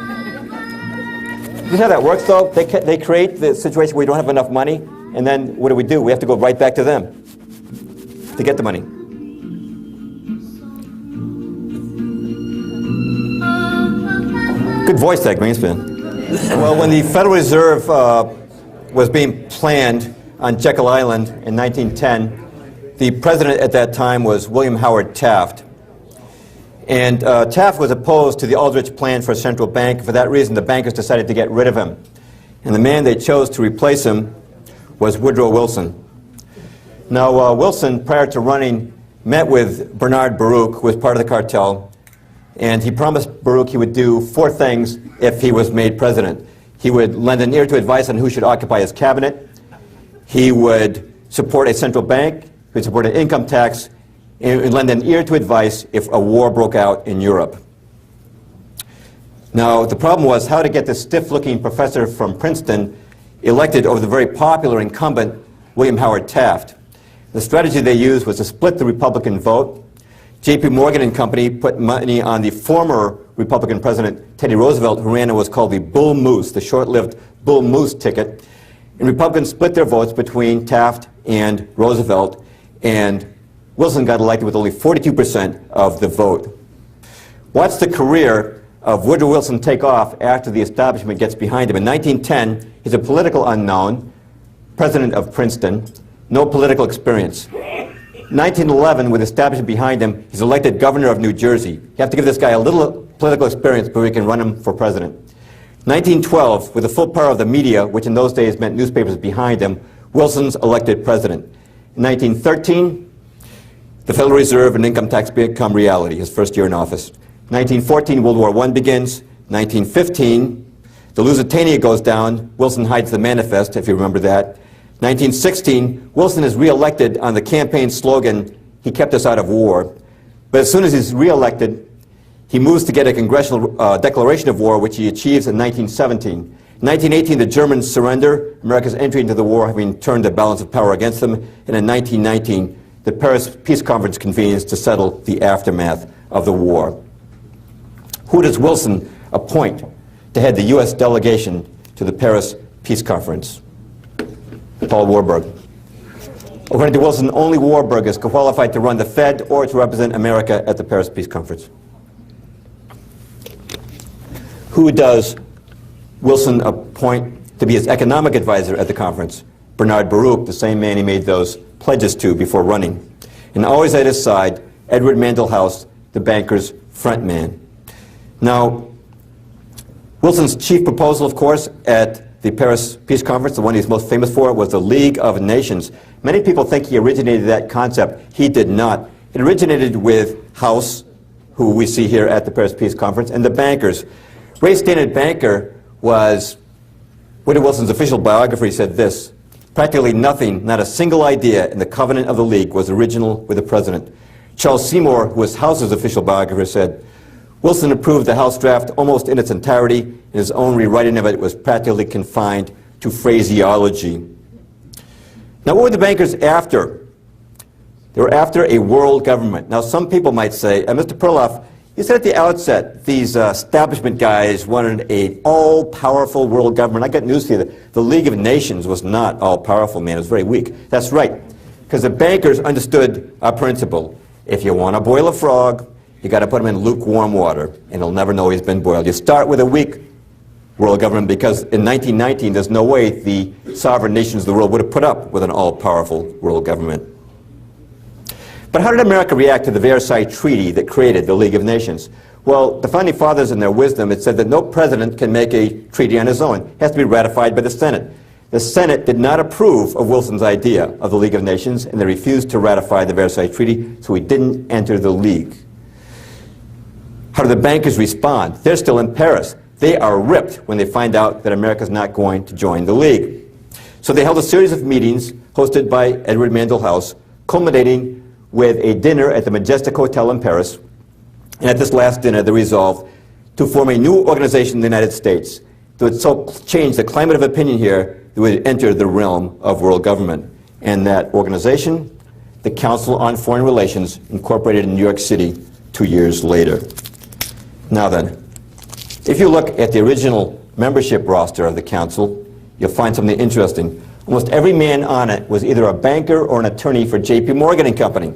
You know how that works, though? They create the situation where we don't have enough money, and then what do? We have to go right back to them to get the money. Good voice, that Greenspan. Well, when the Federal Reserve was being planned on Jekyll Island in 1910, the president at that time was William Howard Taft. And Taft was opposed to the Aldrich plan for a central bank. For that reason, the bankers decided to get rid of him. And the man they chose to replace him was Woodrow Wilson. Now, Wilson, prior to running, met with Bernard Baruch, who was part of the cartel, and he promised Baruch he would do 4 things if he was made president. He would lend an ear to advice on who should occupy his cabinet. He would support a central bank. He would support an income tax. And lend an ear to advice if a war broke out in Europe. Now, the problem was how to get this stiff-looking professor from Princeton elected over the very popular incumbent, William Howard Taft. The strategy they used was to split the Republican vote. J.P. Morgan and Company put money on the former Republican president, Teddy Roosevelt, who ran what was called the Bull Moose, the short-lived Bull Moose ticket. And Republicans split their votes between Taft and Roosevelt, and Wilson got elected with only 42% of the vote. Watch the career of Woodrow Wilson take off after the establishment gets behind him. In 1910, he's a political unknown, president of Princeton, no political experience. 1911, with the establishment behind him, he's elected governor of New Jersey. You have to give this guy a little political experience before we can run him for president. 1912, with the full power of the media, which in those days meant newspapers behind him, Wilson's elected president. In 1913, the Federal Reserve and income tax become reality, his first year in office. 1914, World War I begins. 1915, the Lusitania goes down. Wilson hides the manifest, if you remember that. 1916, Wilson is reelected on the campaign slogan, "He kept us out of war." But as soon as he's reelected, he moves to get a congressional declaration of war, which he achieves in 1917. In 1918, the Germans surrender, America's entry into the war having turned the balance of power against them. And in 1919, the Paris Peace Conference convenes to settle the aftermath of the war. Who does Wilson appoint to head the U.S. delegation to the Paris Peace Conference? Paul Warburg. According to Wilson, only Warburg is qualified to run the Fed or to represent America at the Paris Peace Conference. Who does Wilson appoint to be his economic advisor at the conference? Bernard Baruch, the same man he made those pledges to before running. And always at his side, Edward Mandell House, the banker's front man. Now, Wilson's chief proposal, of course, at the Paris Peace Conference, the one he's most famous for, was the League of Nations. Many people think he originated that concept. He did not. It originated with House, who we see here at the Paris Peace Conference, and the bankers. Ray Stannard Banker was Woodrow Wilson's official biographer. He said this: practically nothing, not a single idea in the covenant of the League was original with the president. Charles Seymour, who was House's official biographer, said, Wilson approved the House draft almost in its entirety, and his own rewriting of it was practically confined to phraseology. Now, what were the bankers after? They were after a world government. Now, some people might say, Mr. Perloff, you said at the outset these establishment guys wanted an all-powerful world government. I got news for you. The League of Nations was not all-powerful, man. It was very weak. That's right, because the bankers understood a principle. If you want to boil a frog, you got to put him in lukewarm water, and he'll never know he's been boiled. You start with a weak world government, because in 1919, there's no way the sovereign nations of the world would have put up with an all-powerful world government. But how did America react to the Versailles Treaty that created the League of Nations? Well, the Founding Fathers, in their wisdom, had said that no president can make a treaty on his own. It has to be ratified by the Senate. The Senate did not approve of Wilson's idea of the League of Nations, and they refused to ratify the Versailles Treaty, so he didn't enter the League. How do the bankers respond? They're still in Paris. They are ripped when they find out that America's not going to join the League. So they held a series of meetings hosted by Edward Mandell House, culminating with a dinner at the Majestic Hotel in Paris. And at this last dinner, they resolved to form a new organization in the United States that would so change the climate of opinion here that would enter the realm of world government. And that organization, the Council on Foreign Relations, incorporated in New York City 2 years later. Now then, if you look at the original membership roster of the council, you'll find something interesting. Almost every man on it was either a banker or an attorney for J.P. Morgan and Company.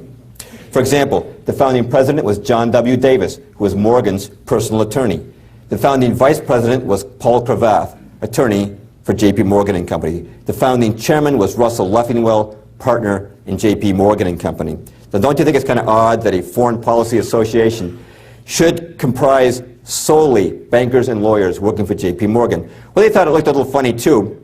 For example, the founding president was John W. Davis, who was Morgan's personal attorney. The founding vice president was Paul Cravath, attorney for J.P. Morgan and Company. The founding chairman was Russell Leffingwell, partner in J.P. Morgan and Company. Now, don't you think it's kind of odd that a foreign policy association should comprise solely bankers and lawyers working for J.P. Morgan? Well, they thought it looked a little funny, too.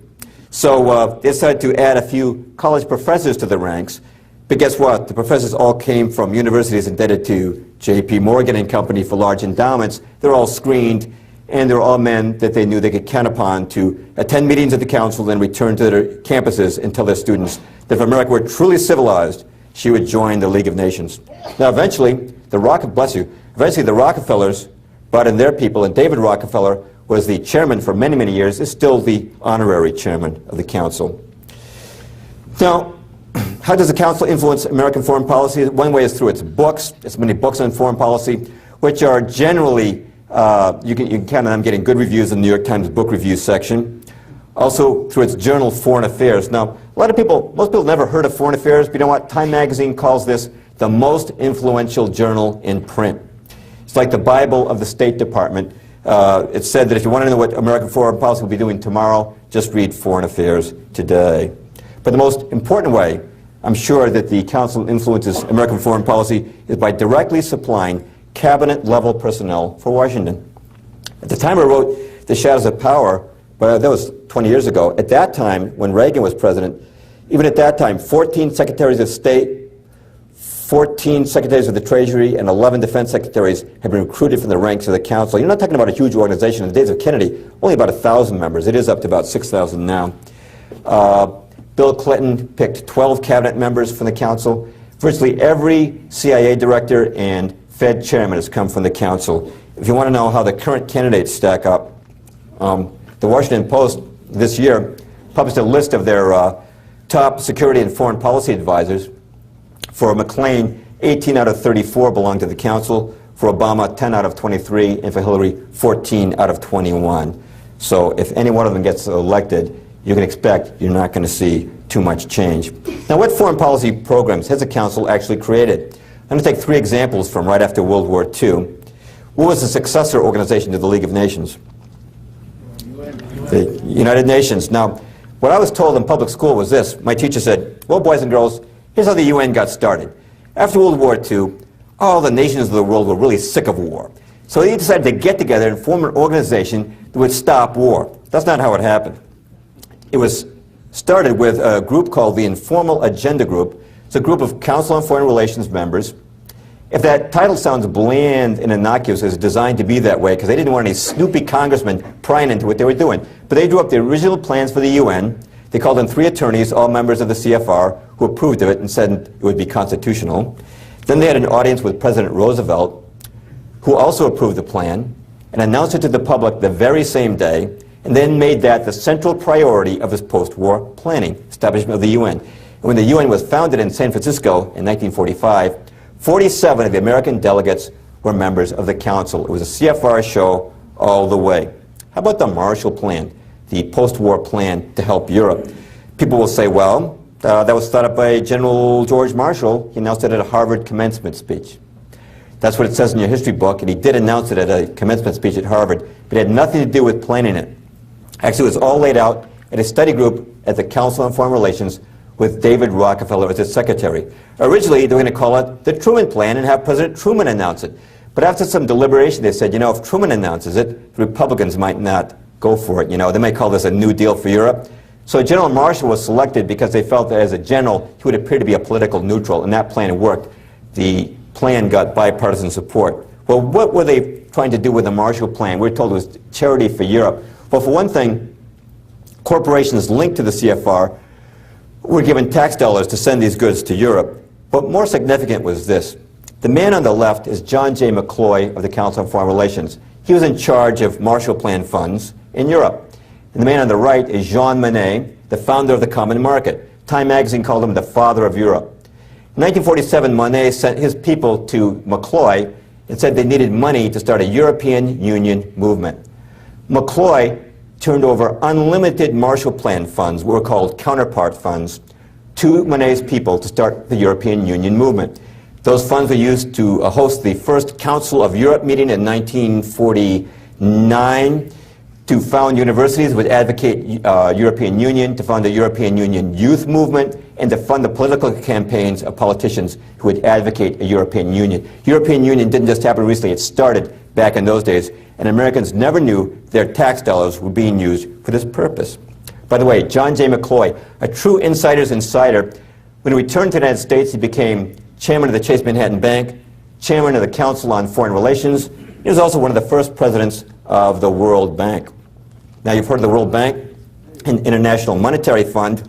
So they decided to add a few college professors to the ranks. But guess what? The professors all came from universities indebted to J.P. Morgan and Company for large endowments. They're all screened, and they're all men that they knew they could count upon to attend meetings of the council and return to their campuses and tell their students that if America were truly civilized, she would join the League of Nations. Now, eventually, the Rockefellers brought in their people, and David Rockefeller was the chairman for many, many years, is still the honorary chairman of the council. Now, how does the council influence American foreign policy? One way is through its books. It's many books on foreign policy, which are generally, you can count on them getting good reviews in the New York Times book review section. Also through its journal, Foreign Affairs. Now, most people never heard of Foreign Affairs, but you know what? Time magazine calls this the most influential journal in print. It's like the Bible of the State Department. It said that if you want to know what American foreign policy will be doing tomorrow, just read Foreign Affairs today. But the most important way, I'm sure, that the council influences American foreign policy is by directly supplying cabinet-level personnel for Washington. At the time I wrote The Shadows of Power, but that was 20 years ago, at that time, when Reagan was president, even at that time, 14 secretaries of state, 14 secretaries of the Treasury, and 11 defense secretaries have been recruited from the ranks of the council. You're not talking about a huge organization. In the days of Kennedy, only about 1,000 members. It is up to about 6,000 now. Bill Clinton picked 12 cabinet members from the council. Virtually every CIA director and Fed chairman has come from the council. If you want to know how the current candidates stack up, the Washington Post this year published a list of their top security and foreign policy advisors. For McClain, 18 out of 34 belong to the council. For Obama, 10 out of 23. And for Hillary, 14 out of 21. So if any one of them gets elected, you can expect you're not going to see too much change. Now, what foreign policy programs has the council actually created? I'm going to take 3 examples from right after World War II. What was the successor organization to the League of Nations? The United Nations. Now, what I was told in public school was this. My teacher said, well, boys and girls, here's how the UN got started. After World War II, all the nations of the world were really sick of war. So they decided to get together and form an organization that would stop war. That's not how it happened. It was started with a group called the Informal Agenda Group. It's a group of Council on Foreign Relations members. If that title sounds bland and innocuous, it's designed to be that way because they didn't want any snoopy congressmen prying into what they were doing. But they drew up the original plans for the UN. They called in 3 attorneys, all members of the CFR, who approved of it and said it would be constitutional. Then they had an audience with President Roosevelt, who also approved the plan and announced it to the public the very same day, and then made that the central priority of his post-war planning, establishment of the UN. And when the UN was founded in San Francisco in 1945, 47 of the American delegates were members of the council. It was a CFR show all the way. How about the Marshall Plan, the post-war plan to help Europe? People will say, well, that was thought up by General George Marshall. He announced it at a Harvard commencement speech. That's what it says in your history book, and he did announce it at a commencement speech at Harvard, but it had nothing to do with planning it. Actually, it was all laid out at a study group at the Council on Foreign Relations with David Rockefeller as its secretary. Originally, they were going to call it the Truman Plan and have President Truman announce it. But after some deliberation, they said, you know, if Truman announces it, the Republicans might not go for it. You know, they may call this a New Deal for Europe. So General Marshall was selected because they felt that as a general, he would appear to be a political neutral, and that plan worked. The plan got bipartisan support. Well, what were they trying to do with the Marshall Plan? We were told it was charity for Europe. Well, for one thing, corporations linked to the CFR were given tax dollars to send these goods to Europe. But more significant was this. The man on the left is John J. McCloy of the Council on Foreign Relations. He was in charge of Marshall Plan funds in Europe. And the man on the right is Jean Monnet, the founder of the Common Market. Time magazine called him the father of Europe. In 1947, Monnet sent his people to McCloy and said they needed money to start a European Union movement. McCloy turned over unlimited Marshall Plan funds, what were called counterpart funds, to Monet's people to start the European Union movement. Those funds were used to host the first Council of Europe meeting in 1949, to found universities that would advocate European Union, to found the European Union youth movement, and to fund the political campaigns of politicians who would advocate a European Union. European Union didn't just happen recently, it started back in those days, and Americans never knew their tax dollars were being used for this purpose. By the way, John J. McCloy, a true insider's insider, when he returned to the United States, he became chairman of the Chase Manhattan Bank, chairman of the Council on Foreign Relations. He was also one of the first presidents of the World Bank. Now, you've heard of the World Bank and International Monetary Fund.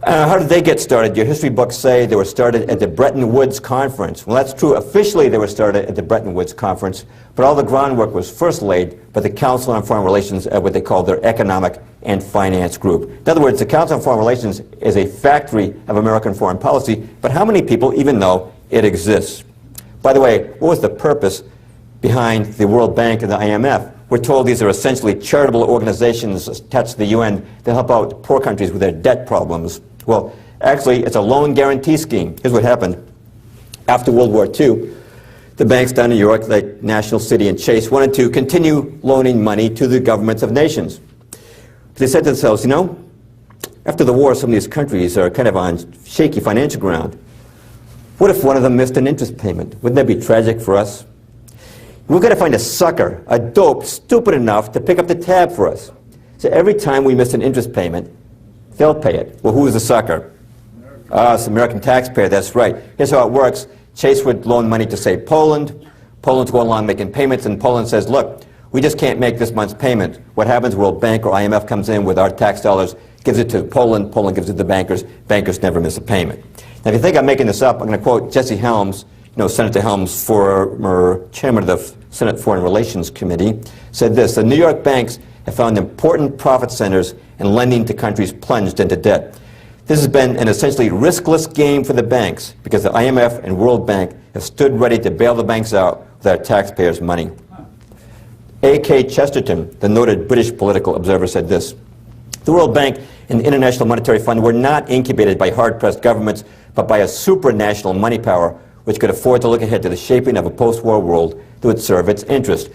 How did they get started? Your history books say they were started at the Bretton Woods Conference. Well, that's true. Officially, they were started at the Bretton Woods Conference, but all the groundwork was first laid by the Council on Foreign Relations at what they called their Economic and Finance Group. In other words, the Council on Foreign Relations is a factory of American foreign policy, but how many people even know it exists? By the way, what was the purpose behind the World Bank and the IMF? We're told these are essentially charitable organizations attached to the UN that help out poor countries with their debt problems. Well, actually, it's a loan guarantee scheme. Here's what happened. After World War II, the banks down in New York, like National City and Chase, wanted to continue loaning money to the governments of nations. They said to themselves, you know, after the war, some of these countries are kind of on shaky financial ground. What if one of them missed an interest payment? Wouldn't that be tragic for us? We've got to find a sucker, a dope, stupid enough to pick up the tab for us. So every time we miss an interest payment, they'll pay it. Well, who is the sucker? It's the American taxpayer, that's right. Here's how it works. Chase would loan money to, say, Poland. Poland's going along making payments, and Poland says, look, we just can't make this month's payment. What happens? World Bank or IMF comes in with our tax dollars, gives it to Poland, Poland gives it to the bankers. Bankers never miss a payment. Now, if you think I'm making this up, I'm going to quote Jesse Helms, Senator Helms, former chairman of the Senate Foreign Relations Committee, said this: the New York banks have found important profit centers, and lending to countries plunged into debt. This has been an essentially riskless game for the banks because the IMF and World Bank have stood ready to bail the banks out with our taxpayers' money. A.K. Chesterton, the noted British political observer, said this: the World Bank and the International Monetary Fund were not incubated by hard-pressed governments, but by a supranational money power which could afford to look ahead to the shaping of a post-war world that would serve its interest.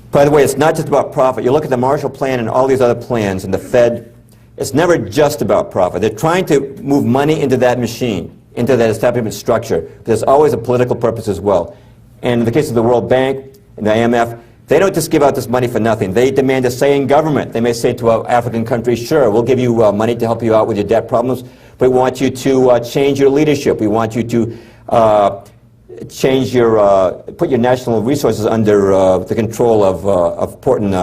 By the way, it's not just about profit. You look at the Marshall Plan and all these other plans and the Fed, it's never just about profit. They're trying to move money into that machine, into that establishment structure. But there's always a political purpose as well. And in the case of the World Bank and the IMF, they don't just give out this money for nothing. They demand a say in government. They may say to African countries, sure, we'll give you money to help you out with your debt problems, but we want you to change your leadership. We want you to change your, put your national resources under the control of important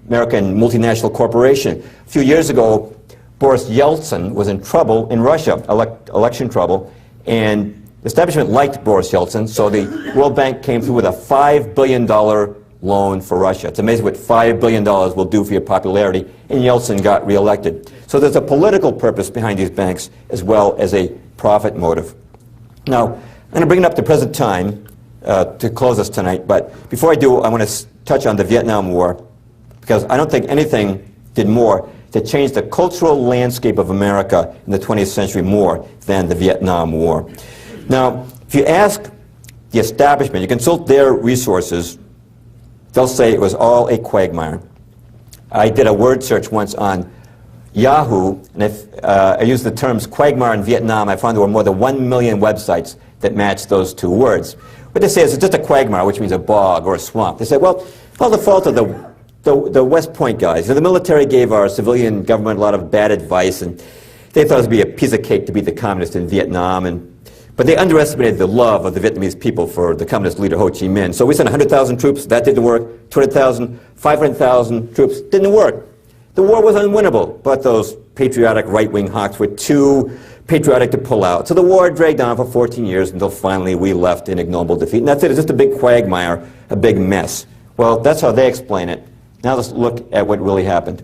American multinational corporation. A few years ago, Boris Yeltsin was in trouble in Russia, election trouble, and the establishment liked Boris Yeltsin, so the World Bank came through with a $5 billion loan for Russia. It's amazing what $5 billion will do for your popularity, and Yeltsin got reelected. So there's a political purpose behind these banks as well as a profit motive. Now, I'm going to bring it up to present time to close us tonight, but before I do, I want to touch on the Vietnam War, because I don't think anything did more to change the cultural landscape of America in the 20th century more than the Vietnam War. Now, if you ask the establishment, you consult their resources, they'll say it was all a quagmire. I did a word search once on Yahoo, and if I used the terms quagmire in Vietnam, I found there were more than 1 million websites that matched those two words. What they say is it's just a quagmire, which means a bog or a swamp. They say, well, it's all the fault of the West Point guys. The military gave our civilian government a lot of bad advice, and they thought it would be a piece of cake to beat the communists in Vietnam, but they underestimated the love of the Vietnamese people for the communist leader Ho Chi Minh. So we sent 100,000 troops, that didn't work. 200,000, 500,000 troops, didn't work. The war was unwinnable, but those patriotic right-wing hawks were too patriotic to pull out. So the war dragged on for 14 years until finally we left in ignoble defeat. And that's it, it's just a big quagmire, a big mess. Well, that's how they explain it. Now let's look at what really happened.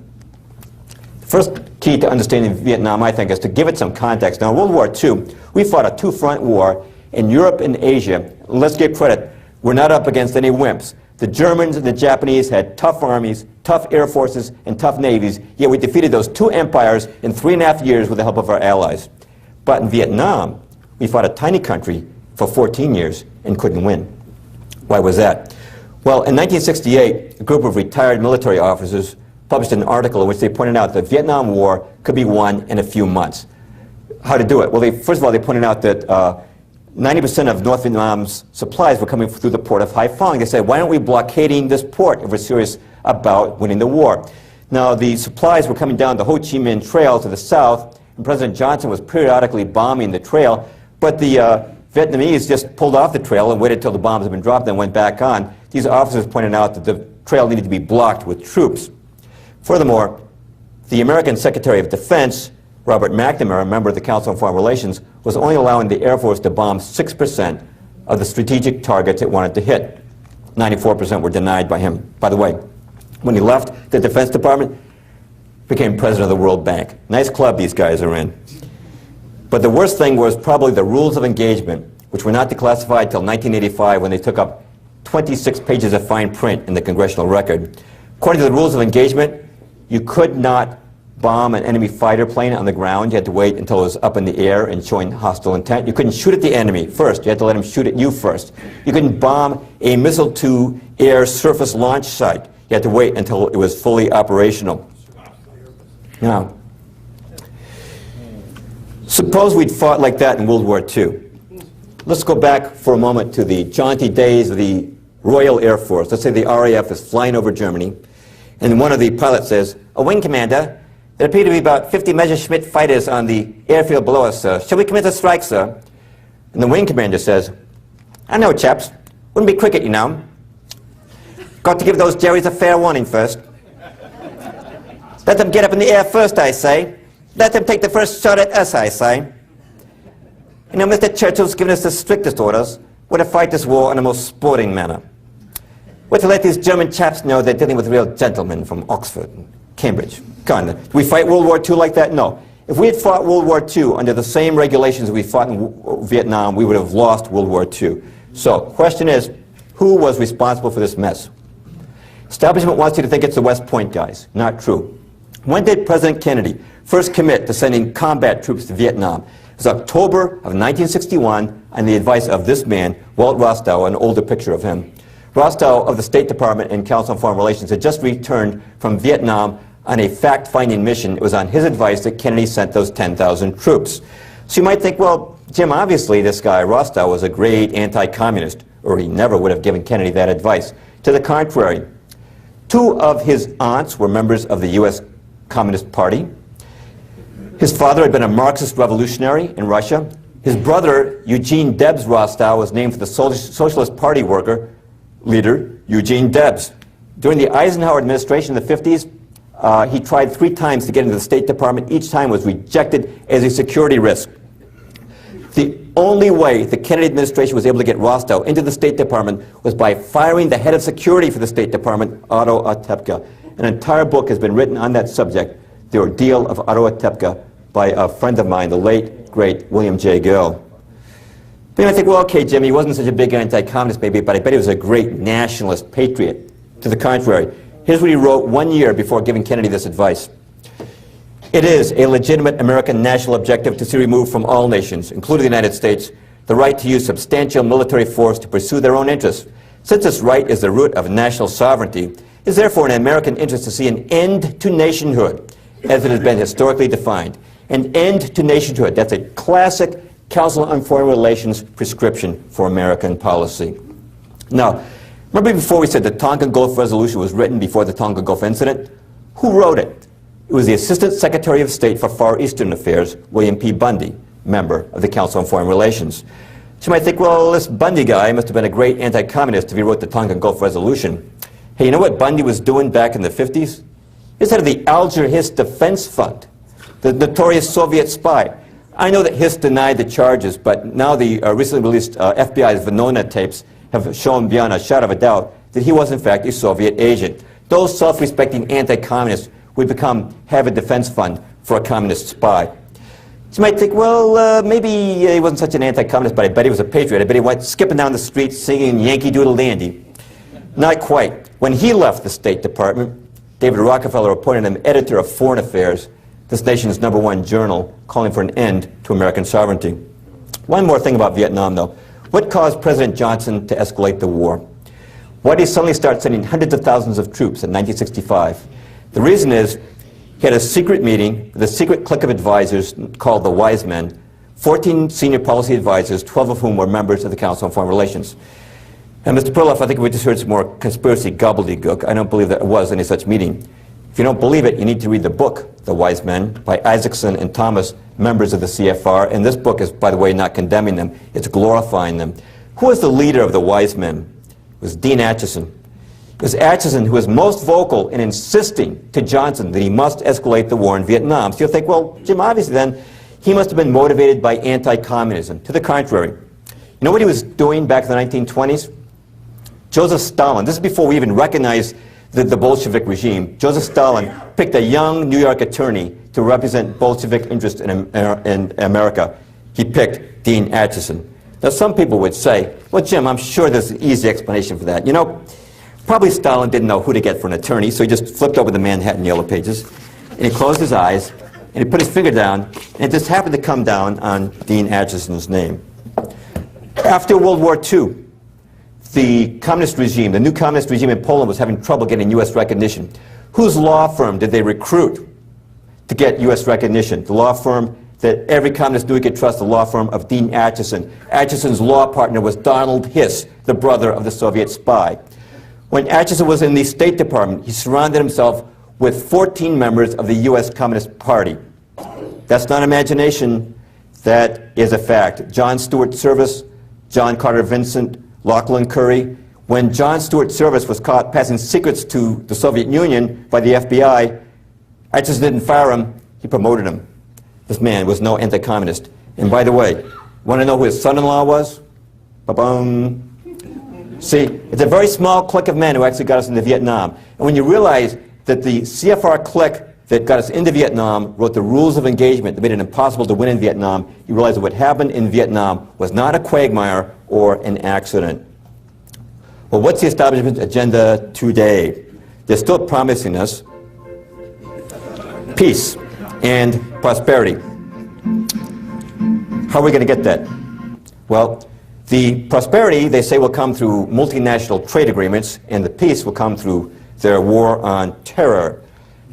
The first key to understanding Vietnam, I think, is to give it some context. Now, in World War II, we fought a two-front war in Europe and Asia. Let's give credit. we're not up against any wimps. The Germans and the Japanese had tough armies, tough air forces, and tough navies, yet we defeated those two empires in 3.5 years with the help of our allies. But in Vietnam, we fought a tiny country for 14 years and couldn't win. Why was that? Well, in 1968, a group of retired military officers published an article in which they pointed out that the Vietnam War could be won in a few months. How to do it? Well, first of all, they pointed out that 90% of North Vietnam's supplies were coming through the port of Haiphong. They said, why aren't we blockading this port if we're serious about winning the war? Now, the supplies were coming down the Ho Chi Minh Trail to the south, and President Johnson was periodically bombing the trail, but the Vietnamese just pulled off the trail and waited until the bombs had been dropped, then went back on. These officers pointed out that the trail needed to be blocked with troops. Furthermore, the American Secretary of Defense, Robert McNamara, a member of the Council on Foreign Relations, was only allowing the Air Force to bomb 6% of the strategic targets it wanted to hit. 94% were denied by him. By the way, when he left the Defense Department, became president of the World Bank. Nice club these guys are in. But the worst thing was probably the rules of engagement, which were not declassified until 1985 when they took up 26 pages of fine print in the Congressional Record. According to the rules of engagement, you could not bomb an enemy fighter plane on the ground. You had to wait until it was up in the air and showing hostile intent. You couldn't shoot at the enemy first. You had to let him shoot at you first. You couldn't bomb a missile-to-air surface launch site. You had to wait until it was fully operational. Now, suppose we'd fought like that in World War II. Let's go back for a moment to the jaunty days of the Royal Air Force. Let's say the RAF is flying over Germany, and one of the pilots says, "A wing commander, there appear to be about 50 Messerschmitt fighters on the airfield below us, sir. Shall we commence a strike, sir?" And the wing commander says, "I know, chaps. Wouldn't be cricket, you know. Got to give those Jerrys a fair warning first. Let them get up in the air first, I say. Let them take the first shot at us, I say. You know, Mr. Churchill's given us the strictest orders. We're to fight this war in a most sporting manner. We're to let these German chaps know they're dealing with real gentlemen from Oxford and Cambridge. Kind of. Did we fight World War II like that? No. If we had fought World War II under the same regulations we fought in Vietnam, we would have lost World War II. So, question is, who was responsible for this mess? Establishment wants you to think it's the West Point guys. Not true. When did President Kennedy first commit to sending combat troops to Vietnam? It was October of 1961 on the advice of this man, Walt Rostow, an older picture of him. Rostow of the State Department and Council on Foreign Relations had just returned from Vietnam on a fact-finding mission. It was on his advice that Kennedy sent those 10,000 troops. So you might think, well, Jim, obviously this guy Rostow was a great anti-communist, or he never would have given Kennedy that advice. To the contrary, two of his aunts were members of the U.S. Communist Party. His father had been a Marxist revolutionary in Russia. His brother, Eugene Debs Rostow, was named for the Socialist Party worker leader, Eugene Debs. During the Eisenhower administration in the 50s, he tried 3 times to get into the State Department. Each time was rejected as a security risk. The only way the Kennedy administration was able to get Rostow into the State Department was by firing the head of security for the State Department, Otto Otepka. An entire book has been written on that subject, The Ordeal of Otto Otepka, by a friend of mine, the late, great William J. Gill. Then I think, well, okay, Jim, he wasn't such a big anti-communist maybe, but I bet he was a great nationalist patriot. To the contrary, here's what he wrote 1 year before giving Kennedy this advice. "It is a legitimate American national objective to see removed from all nations, including the United States, the right to use substantial military force to pursue their own interests. Since this right is the root of national sovereignty, it is therefore in American interest to see an end to nationhood, as it has been historically defined. An end to nationhood." That's a classic Council on Foreign Relations prescription for American policy. Now, remember before we said the Tonkin Gulf Resolution was written before the Tonkin Gulf incident? Who wrote it? It was the Assistant Secretary of State for Far Eastern Affairs, William P. Bundy, member of the Council on Foreign Relations. So you might think, well, this Bundy guy must have been a great anti-communist if he wrote the Tonkin Gulf Resolution. Hey, you know what Bundy was doing back in the 50s? He was head of the Alger Hiss Defense Fund, the notorious Soviet spy. I know that Hiss denied the charges, but now the recently released FBI's Venona tapes have shown beyond a shadow of a doubt that he was in fact a Soviet agent. Those self-respecting anti-communists would have a defense fund for a communist spy. You might think, well, maybe he wasn't such an anti-communist, but I bet he was a patriot. I bet he went skipping down the street singing Yankee Doodle Dandy. Not quite. When he left the State Department, David Rockefeller appointed him editor of Foreign Affairs, this nation's #1 journal, calling for an end to American sovereignty. One more thing about Vietnam, though. What caused President Johnson to escalate the war? Why did he suddenly start sending hundreds of thousands of troops in 1965? The reason is he had a secret meeting with a secret clique of advisors called the Wise Men, 14 senior policy advisors, 12 of whom were members of the Council on Foreign Relations. And Mr. Perloff, I think we just heard some more conspiracy gobbledygook. I don't believe there was any such meeting. If you don't believe it, you need to read the book, The Wise Men, by Isaacson and Thomas, members of the CFR. And this book is, by the way, not condemning them. It's glorifying them. Who was the leader of the Wise Men? It was Dean Acheson. It was Acheson who was most vocal in insisting to Johnson that he must escalate the war in Vietnam. So you'll think, well, Jim, obviously then, he must have been motivated by anti-communism. To the contrary. You know what he was doing back in the 1920s? Joseph Stalin, this is before we even recognized the Bolshevik regime. Joseph Stalin picked a young New York attorney to represent Bolshevik interests in America. He picked Dean Acheson. Now, some people would say, well, Jim, I'm sure there's an easy explanation for that. You know, probably Stalin didn't know who to get for an attorney, so he just flipped over the Manhattan Yellow Pages, and he closed his eyes, and he put his finger down, and it just happened to come down on Dean Acheson's name. After World War II, the communist regime, the new communist regime in Poland was having trouble getting U.S. recognition. Whose law firm did they recruit to get U.S. recognition? The law firm that every communist knew he could trust, the law firm of Dean Acheson. Acheson's law partner was Donald Hiss, the brother of the Soviet spy. When Acheson was in the State Department, he surrounded himself with 14 members of the U.S. Communist Party. That's not imagination, that is a fact. John Stuart Service, John Carter Vincent, Lachlan Curry. When John Stuart Service was caught passing secrets to the Soviet Union by the FBI, Acheson didn't fire him, he promoted him. This man was no anti-communist. And by the way, want to know who his son-in-law was? Ba-bum. See, it's a very small clique of men who actually got us into Vietnam. And when you realize that the CFR clique that got us into Vietnam wrote the rules of engagement that made it impossible to win in Vietnam, you realize that what happened in Vietnam was not a quagmire or an accident. Well, what's the establishment agenda today? They're still promising us peace and prosperity. How are we going to get that? Well, the prosperity, they say, will come through multinational trade agreements, and the peace will come through their war on terror.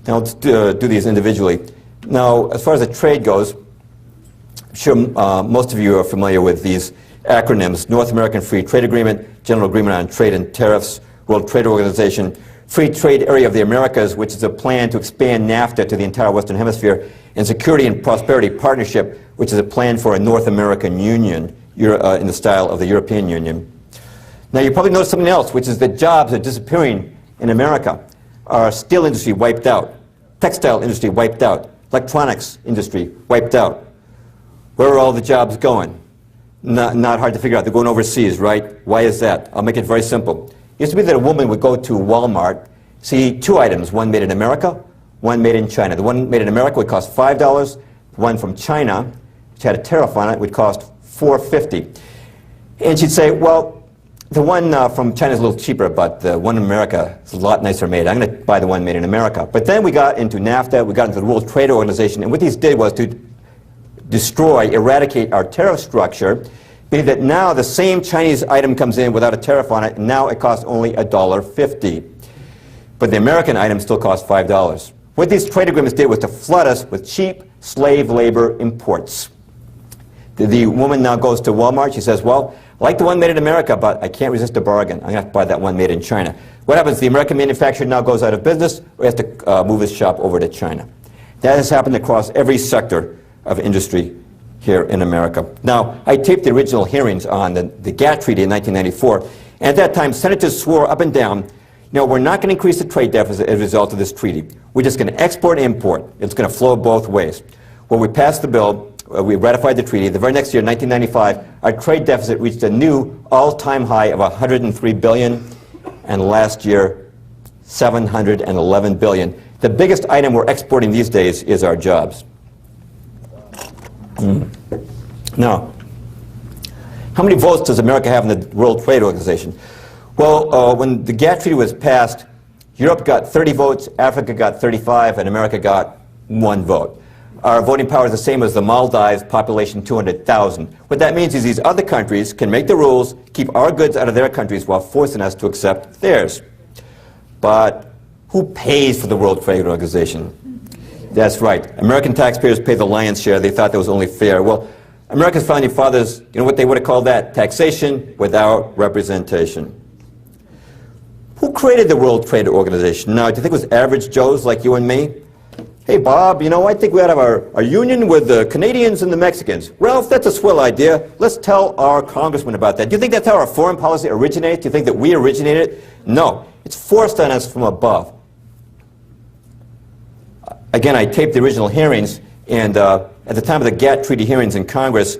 Now, let's do these individually. Now, as far as the trade goes, I'm sure most of you are familiar with these acronyms: North American Free Trade Agreement, General Agreement on Trade and Tariffs, World Trade Organization, Free Trade Area of the Americas, which is a plan to expand NAFTA to the entire Western Hemisphere, and Security and Prosperity Partnership, which is a plan for a North American Union in the style of the European Union. Now, you probably noticed something else, which is that jobs are disappearing in America. Our steel industry wiped out, textile industry wiped out, electronics industry wiped out. Where are all the jobs going? Not hard to figure out. They're going overseas, right? Why is that? I'll make it very simple. It used to be that a woman would go to Walmart, see two items, one made in America, one made in China. The one made in America would cost $5. The one from China, which had a tariff on it, would cost $4.50. And she'd say, well, the one from China is a little cheaper, but the one in America is a lot nicer made. I'm going to buy the one made in America. But then we got into NAFTA, we got into the World Trade Organization, and what these did was to destroy, eradicate our tariff structure, meaning that now the same Chinese item comes in without a tariff on it, and now it costs only $1.50. But the American item still costs $5. What these trade agreements did was to flood us with cheap slave labor imports. The woman now goes to Walmart, she says, well, I like the one made in America, but I can't resist a bargain. I'm going to have to buy that one made in China. What happens? The American manufacturer now goes out of business, or has to move his shop over to China. That has happened across every sector of industry here in America. Now, I taped the original hearings on the GATT Treaty in 1994, and at that time, senators swore up and down, we're not going to increase the trade deficit as a result of this treaty. We're just going to export and import. It's going to flow both ways. Well, we passed the bill. We ratified the treaty. The very next year, 1995, our trade deficit reached a new all-time high of $103 billion, and last year, $711 billion. The biggest item we're exporting these days is our jobs. Now, how many votes does America have in the World Trade Organization? Well, when the GATT Treaty was passed, Europe got 30 votes, Africa got 35, and America got 1 vote. Our voting power is the same as the Maldives, population 200,000. What that means is these other countries can make the rules, keep our goods out of their countries while forcing us to accept theirs. But who pays for the World Trade Organization? That's right. American taxpayers pay the lion's share. They thought that was only fair. Well, America's founding fathers, you know what they would have called that? Taxation without representation. Who created the World Trade Organization? Now, do you think it was average Joes like you and me? Hey, Bob, you know, I think we ought to have our union with the Canadians and the Mexicans. Ralph, that's a swell idea. Let's tell our congressman about that. Do you think that's how our foreign policy originated? Do you think that we originated it? No. It's forced on us from above. Again, I taped the original hearings, and at the time of the GATT Treaty hearings in Congress,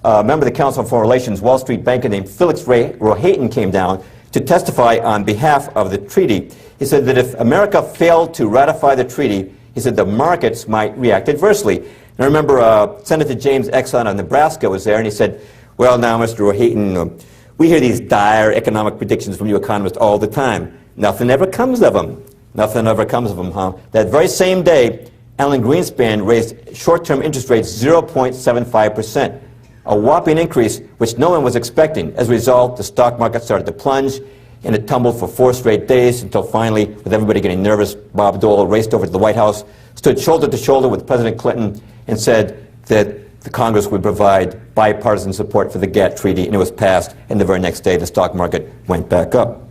a member of the Council on Foreign Relations, Wall Street banker named Felix Rohatyn came down to testify on behalf of the treaty. He said that if America failed to ratify the treaty, he said the markets might react adversely. And I remember Senator James Exxon of Nebraska was there, and he said, well, now, Mr. Rohatyn, we hear these dire economic predictions from you economists all the time. Nothing ever comes of them. Nothing ever comes of them, huh? That very same day, Alan Greenspan raised short-term interest rates 0.75%, a whopping increase which no one was expecting. As a result, the stock market started to plunge, and it tumbled for 4 straight days until finally, with everybody getting nervous, Bob Dole raced over to the White House, stood shoulder to shoulder with President Clinton, and said that the Congress would provide bipartisan support for the GATT Treaty, and it was passed, and the very next day the stock market went back up.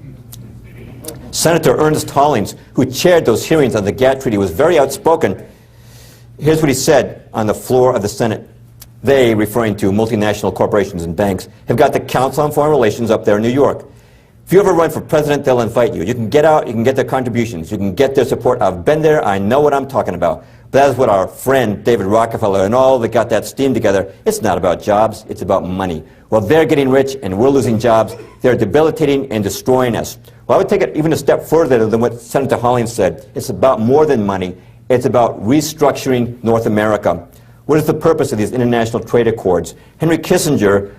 Senator Ernest Hollings, who chaired those hearings on the GATT Treaty, was very outspoken. Here's what he said on the floor of the Senate. They, referring to multinational corporations and banks, have got the Council on Foreign Relations up there in New York. If you ever run for president, they'll invite you. You can get out, you can get their contributions, you can get their support. I've been there, I know what I'm talking about. But that is what our friend David Rockefeller and all that got that steam together. It's not about jobs, it's about money. Well, they're getting rich and we're losing jobs. They're debilitating and destroying us. Well, I would take it even a step further than what Senator Hollings said. It's about more than money. It's about restructuring North America. What is the purpose of these international trade accords? Henry Kissinger,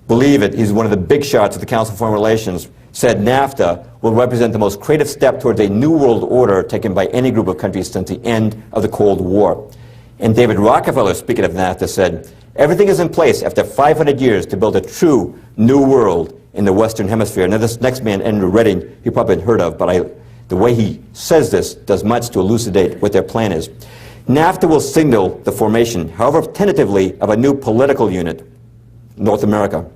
believe it, he's one of the big shots of the Council on Foreign Relations, said NAFTA will represent the most creative step towards a new world order taken by any group of countries since the end of the Cold War. And David Rockefeller, speaking of NAFTA, said, everything is in place after 500 years to build a true new world in the Western Hemisphere. Now, this next man, Andrew Redding, you probably haven't heard of, but the way he says this does much to elucidate what their plan is. NAFTA will signal the formation, however tentatively, of a new political unit, North America.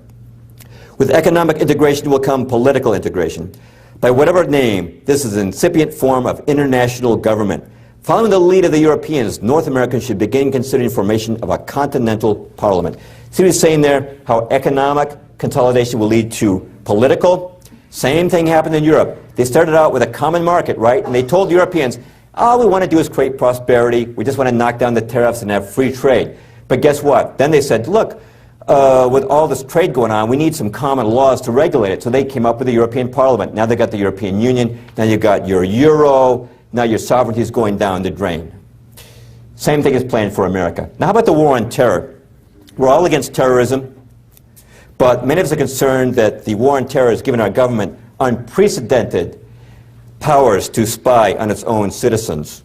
With economic integration will come political integration. By whatever name, this is an incipient form of international government. Following the lead of the Europeans, North Americans should begin considering formation of a continental parliament. See what he's saying there? How economic consolidation will lead to political. Same thing happened in Europe. They started out with a common market, right? And they told Europeans, all we want to do is create prosperity. We just want to knock down the tariffs and have free trade. But guess what? Then they said, look, with all this trade going on, we need some common laws to regulate it. So they came up with the European Parliament. Now they've got the European Union. Now you've got your euro. Now your sovereignty is going down the drain. Same thing is planned for America. Now how about the war on terror? We're all against terrorism. But many of us are concerned that the war on terror has given our government unprecedented powers to spy on its own citizens.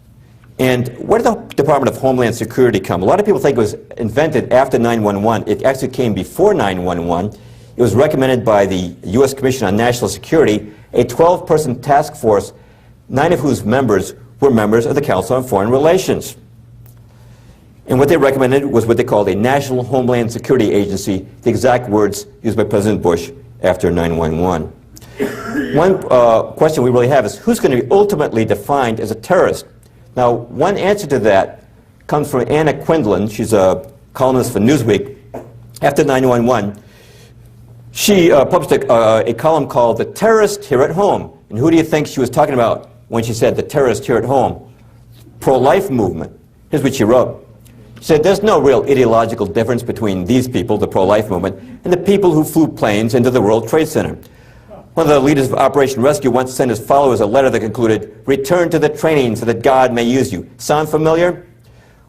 And where did the Department of Homeland Security come? A lot of people think it was invented after 9/11. It actually came before 9/11. It was recommended by the U.S. Commission on National Security, a 12-person task force, 9 of whose members were members of the Council on Foreign Relations. And what they recommended was what they called a National Homeland Security Agency, the exact words used by President Bush after 9/11. One question we really have is, who's going to be ultimately defined as a terrorist? Now, one answer to that comes from Anna Quindlen. She's a columnist for Newsweek. After 9/11, she published a column called The Terrorist Here at Home. And who do you think she was talking about when she said the terrorist here at home? Pro-life movement. Here's what she wrote. She said, there's no real ideological difference between these people, the pro-life movement, and the people who flew planes into the World Trade Center. One of the leaders of Operation Rescue once sent his followers a letter that concluded, return to the training so that God may use you. Sound familiar?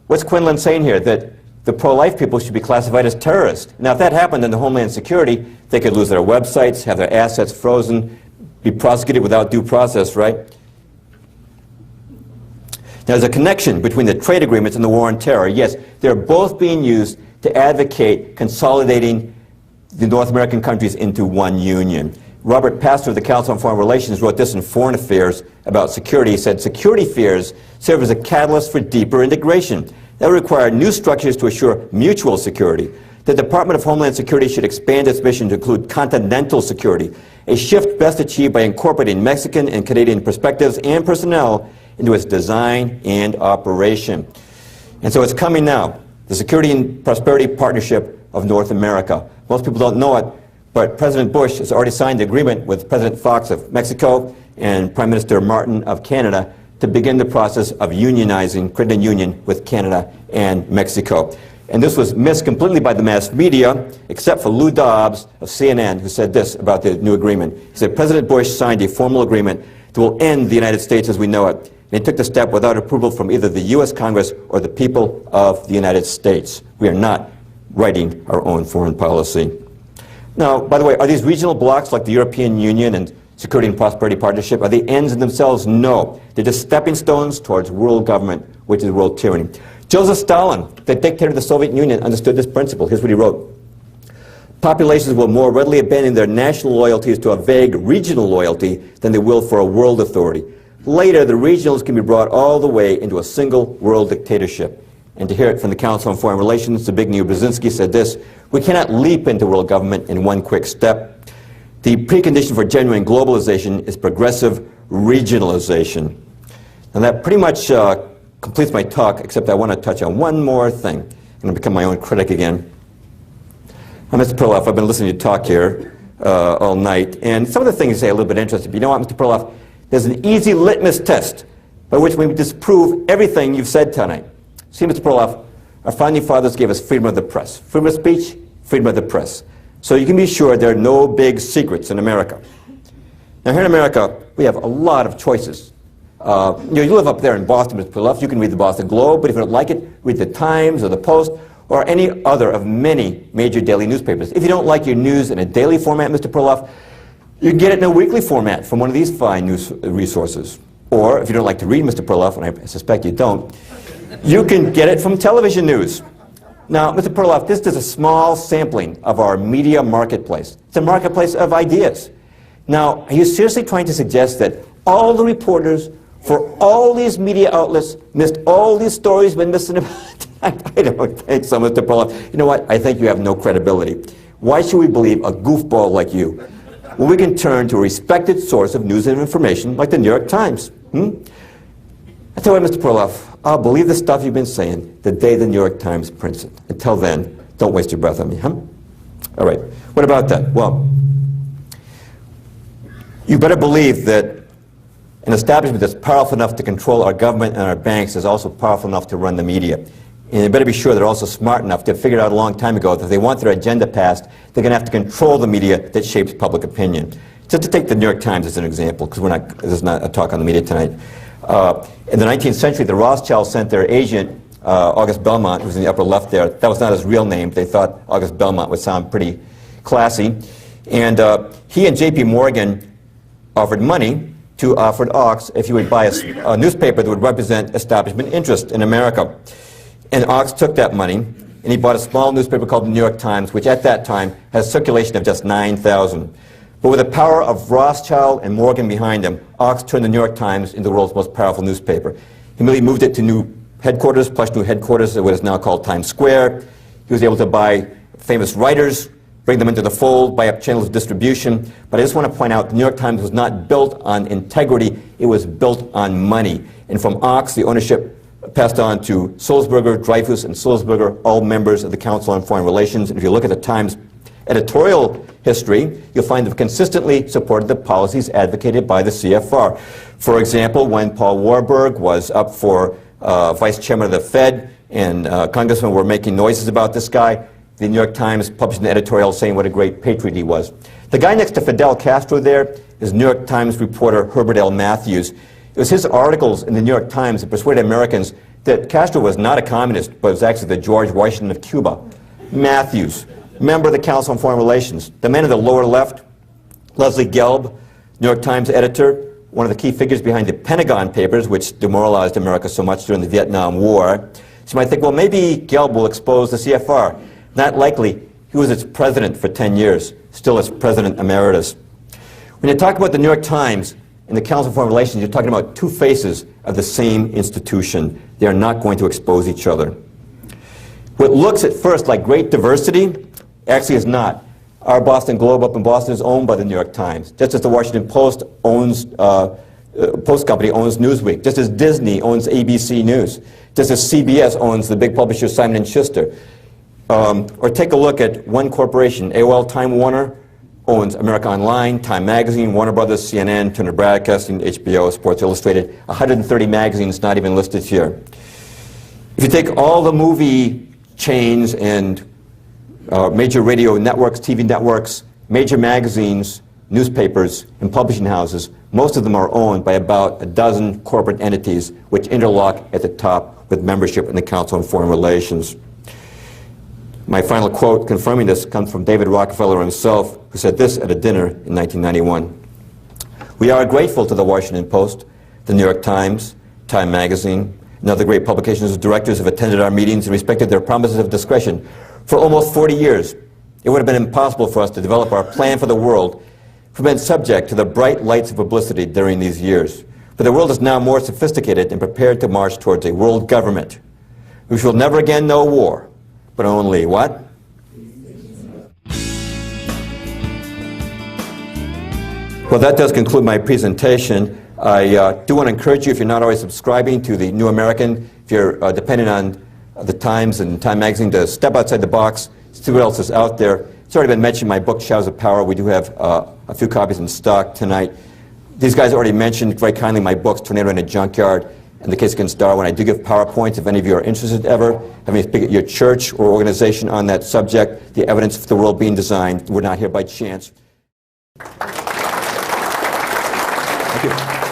What's Quinlan saying here? That the pro-life people should be classified as terrorists. Now, if that happened in the Homeland Security, they could lose their websites, have their assets frozen, be prosecuted without due process, right? Now, there's a connection between the trade agreements and the war on terror. Yes, they're both being used to advocate consolidating the North American countries into one union. Robert Pastor of the Council on Foreign Relations wrote this in Foreign Affairs about security. He said, security fears serve as a catalyst for deeper integration. That would require new structures to assure mutual security. The Department of Homeland Security should expand its mission to include continental security, a shift best achieved by incorporating Mexican and Canadian perspectives and personnel into its design and operation. And so it's coming now, the Security and Prosperity Partnership of North America. Most people don't know it, but President Bush has already signed the agreement with President Fox of Mexico and Prime Minister Martin of Canada to begin the process of unionizing, creating a union with Canada and Mexico. And this was missed completely by the mass media, except for Lou Dobbs of CNN, who said this about the new agreement. He said, President Bush signed a formal agreement that will end the United States as we know it. And he took the step without approval from either the U.S. Congress or the people of the United States. We are not writing our own foreign policy. Now, by the way, are these regional blocs like the European Union and Security and Prosperity Partnership, are they ends in themselves? No. They're just stepping stones towards world government, which is world tyranny. Joseph Stalin, the dictator of the Soviet Union, understood this principle. Here's what he wrote. Populations will more readily abandon their national loyalties to a vague regional loyalty than they will for a world authority. Later, the regionals can be brought all the way into a single world dictatorship. And to hear it from the Council on Foreign Relations, Zbigniew Brzezinski said this, we cannot leap into world government in one quick step. The precondition for genuine globalization is progressive regionalization. And that pretty much completes my talk, except I want to touch on one more thing. I'm going to become my own critic again. Mr. Perloff, I've been listening to you talk here all night, and some of the things you say are a little bit interesting. But you know what, Mr. Perloff? There's an easy litmus test by which we disprove everything you've said tonight. See, Mr. Perloff, our founding fathers gave us freedom of the press. Freedom of speech, freedom of the press. So you can be sure there are no big secrets in America. Now, here in America, we have a lot of choices. You live up there in Boston, Mr. Perloff. You can read the Boston Globe, but if you don't like it, read the Times or the Post or any other of many major daily newspapers. If you don't like your news in a daily format, Mr. Perloff, you can get it in a weekly format from one of these fine news resources. Or, if you don't like to read, Mr. Perloff, and I suspect you don't, you can get it from television news. Now, Mr. Perloff, this is a small sampling of our media marketplace. It's a marketplace of ideas. Now, are you seriously trying to suggest that all the reporters for all these media outlets missed all these stories been missing about tonight? I don't think so, Mr. Perloff. You know what? I think you have no credibility. Why should we believe a goofball like you when we can turn to a respected source of news and information like the New York Times? I tell you what, Mr. Perloff, I'll believe the stuff you've been saying the day the New York Times prints it. Until then, don't waste your breath on me, huh? All right. What about that? Well, you better believe that an establishment that's powerful enough to control our government and our banks is also powerful enough to run the media. And you better be sure they're also smart enough to have figured out a long time ago that if they want their agenda passed, they're going to have to control the media that shapes public opinion. Just to take the New York Times as an example, because this is not a talk on the media tonight. In the 19th century, the Rothschild sent their agent, August Belmont, who's in the upper left there. That was not his real name. They thought August Belmont would sound pretty classy. And he and J.P. Morgan offered money to Alfred Ox if he would buy a newspaper that would represent establishment interest in America. And Ox took that money, and he bought a small newspaper called the New York Times, which at that time had a circulation of just 9,000. But with the power of Rothschild and Morgan behind him, Ox turned the New York Times into the world's most powerful newspaper. He immediately moved it to new headquarters, plush new headquarters at what is now called Times Square. He was able to buy famous writers, bring them into the fold, buy up channels of distribution. But I just want to point out, the New York Times was not built on integrity, it was built on money. And from Ox, the ownership passed on to Sulzberger, Dreyfus, and Sulzberger, all members of the Council on Foreign Relations. And if you look at the Times editorial history, you'll find they've consistently supported the policies advocated by the CFR. For example, when Paul Warburg was up for vice chairman of the Fed and congressmen were making noises about this guy, the New York Times published an editorial saying what a great patriot he was. The guy next to Fidel Castro there is New York Times reporter Herbert L. Matthews. It was his articles in the New York Times that persuaded Americans that Castro was not a communist, but was actually the George Washington of Cuba. Matthews, member of the Council on Foreign Relations. The man in the lower left, Leslie Gelb, New York Times editor, one of the key figures behind the Pentagon Papers, which demoralized America so much during the Vietnam War. So you might think, well, maybe Gelb will expose the CFR. Not likely. He was its president for 10 years, still its president emeritus. When you talk about the New York Times and the Council on Foreign Relations, you're talking about two faces of the same institution. They are not going to expose each other. What looks at first like great diversity actually is not. Our Boston Globe up in Boston is owned by the New York Times, just as the Washington Post owns, Post Company owns Newsweek, just as Disney owns ABC News, just as CBS owns the big publisher Simon & Schuster. Or take a look at one corporation, AOL Time Warner owns America Online, Time Magazine, Warner Brothers, CNN, Turner Broadcasting, HBO, Sports Illustrated, 130 magazines not even listed here. If you take all the movie chains and major radio networks, TV networks, major magazines, newspapers, and publishing houses, most of them are owned by about a dozen corporate entities which interlock at the top with membership in the Council on Foreign Relations. My final quote confirming this comes from David Rockefeller himself, who said this at a dinner in 1991. "We are grateful to the Washington Post, the New York Times, Time Magazine, and other great publications whose directors have attended our meetings and respected their promises of discretion. For almost 40 years, it would have been impossible for us to develop our plan for the world if we'd been subject to the bright lights of publicity during these years. But the world is now more sophisticated and prepared to march towards a world government. We shall never again know war, but only what? Well, that does conclude my presentation. I do want to encourage you, if you're not already subscribing to the New American, if you're dependent on the Times and Time Magazine, to step outside the box, see what else is out there. It's already been mentioned, my book, Shadows of Power. We do have a few copies in stock tonight. These guys already mentioned very kindly my books, Tornado in a Junkyard and The Case Against Darwin. I do give PowerPoints if any of you are interested ever. Having to speak at your church or organization on that subject, the evidence for the world being designed. We're not here by chance. Thank you.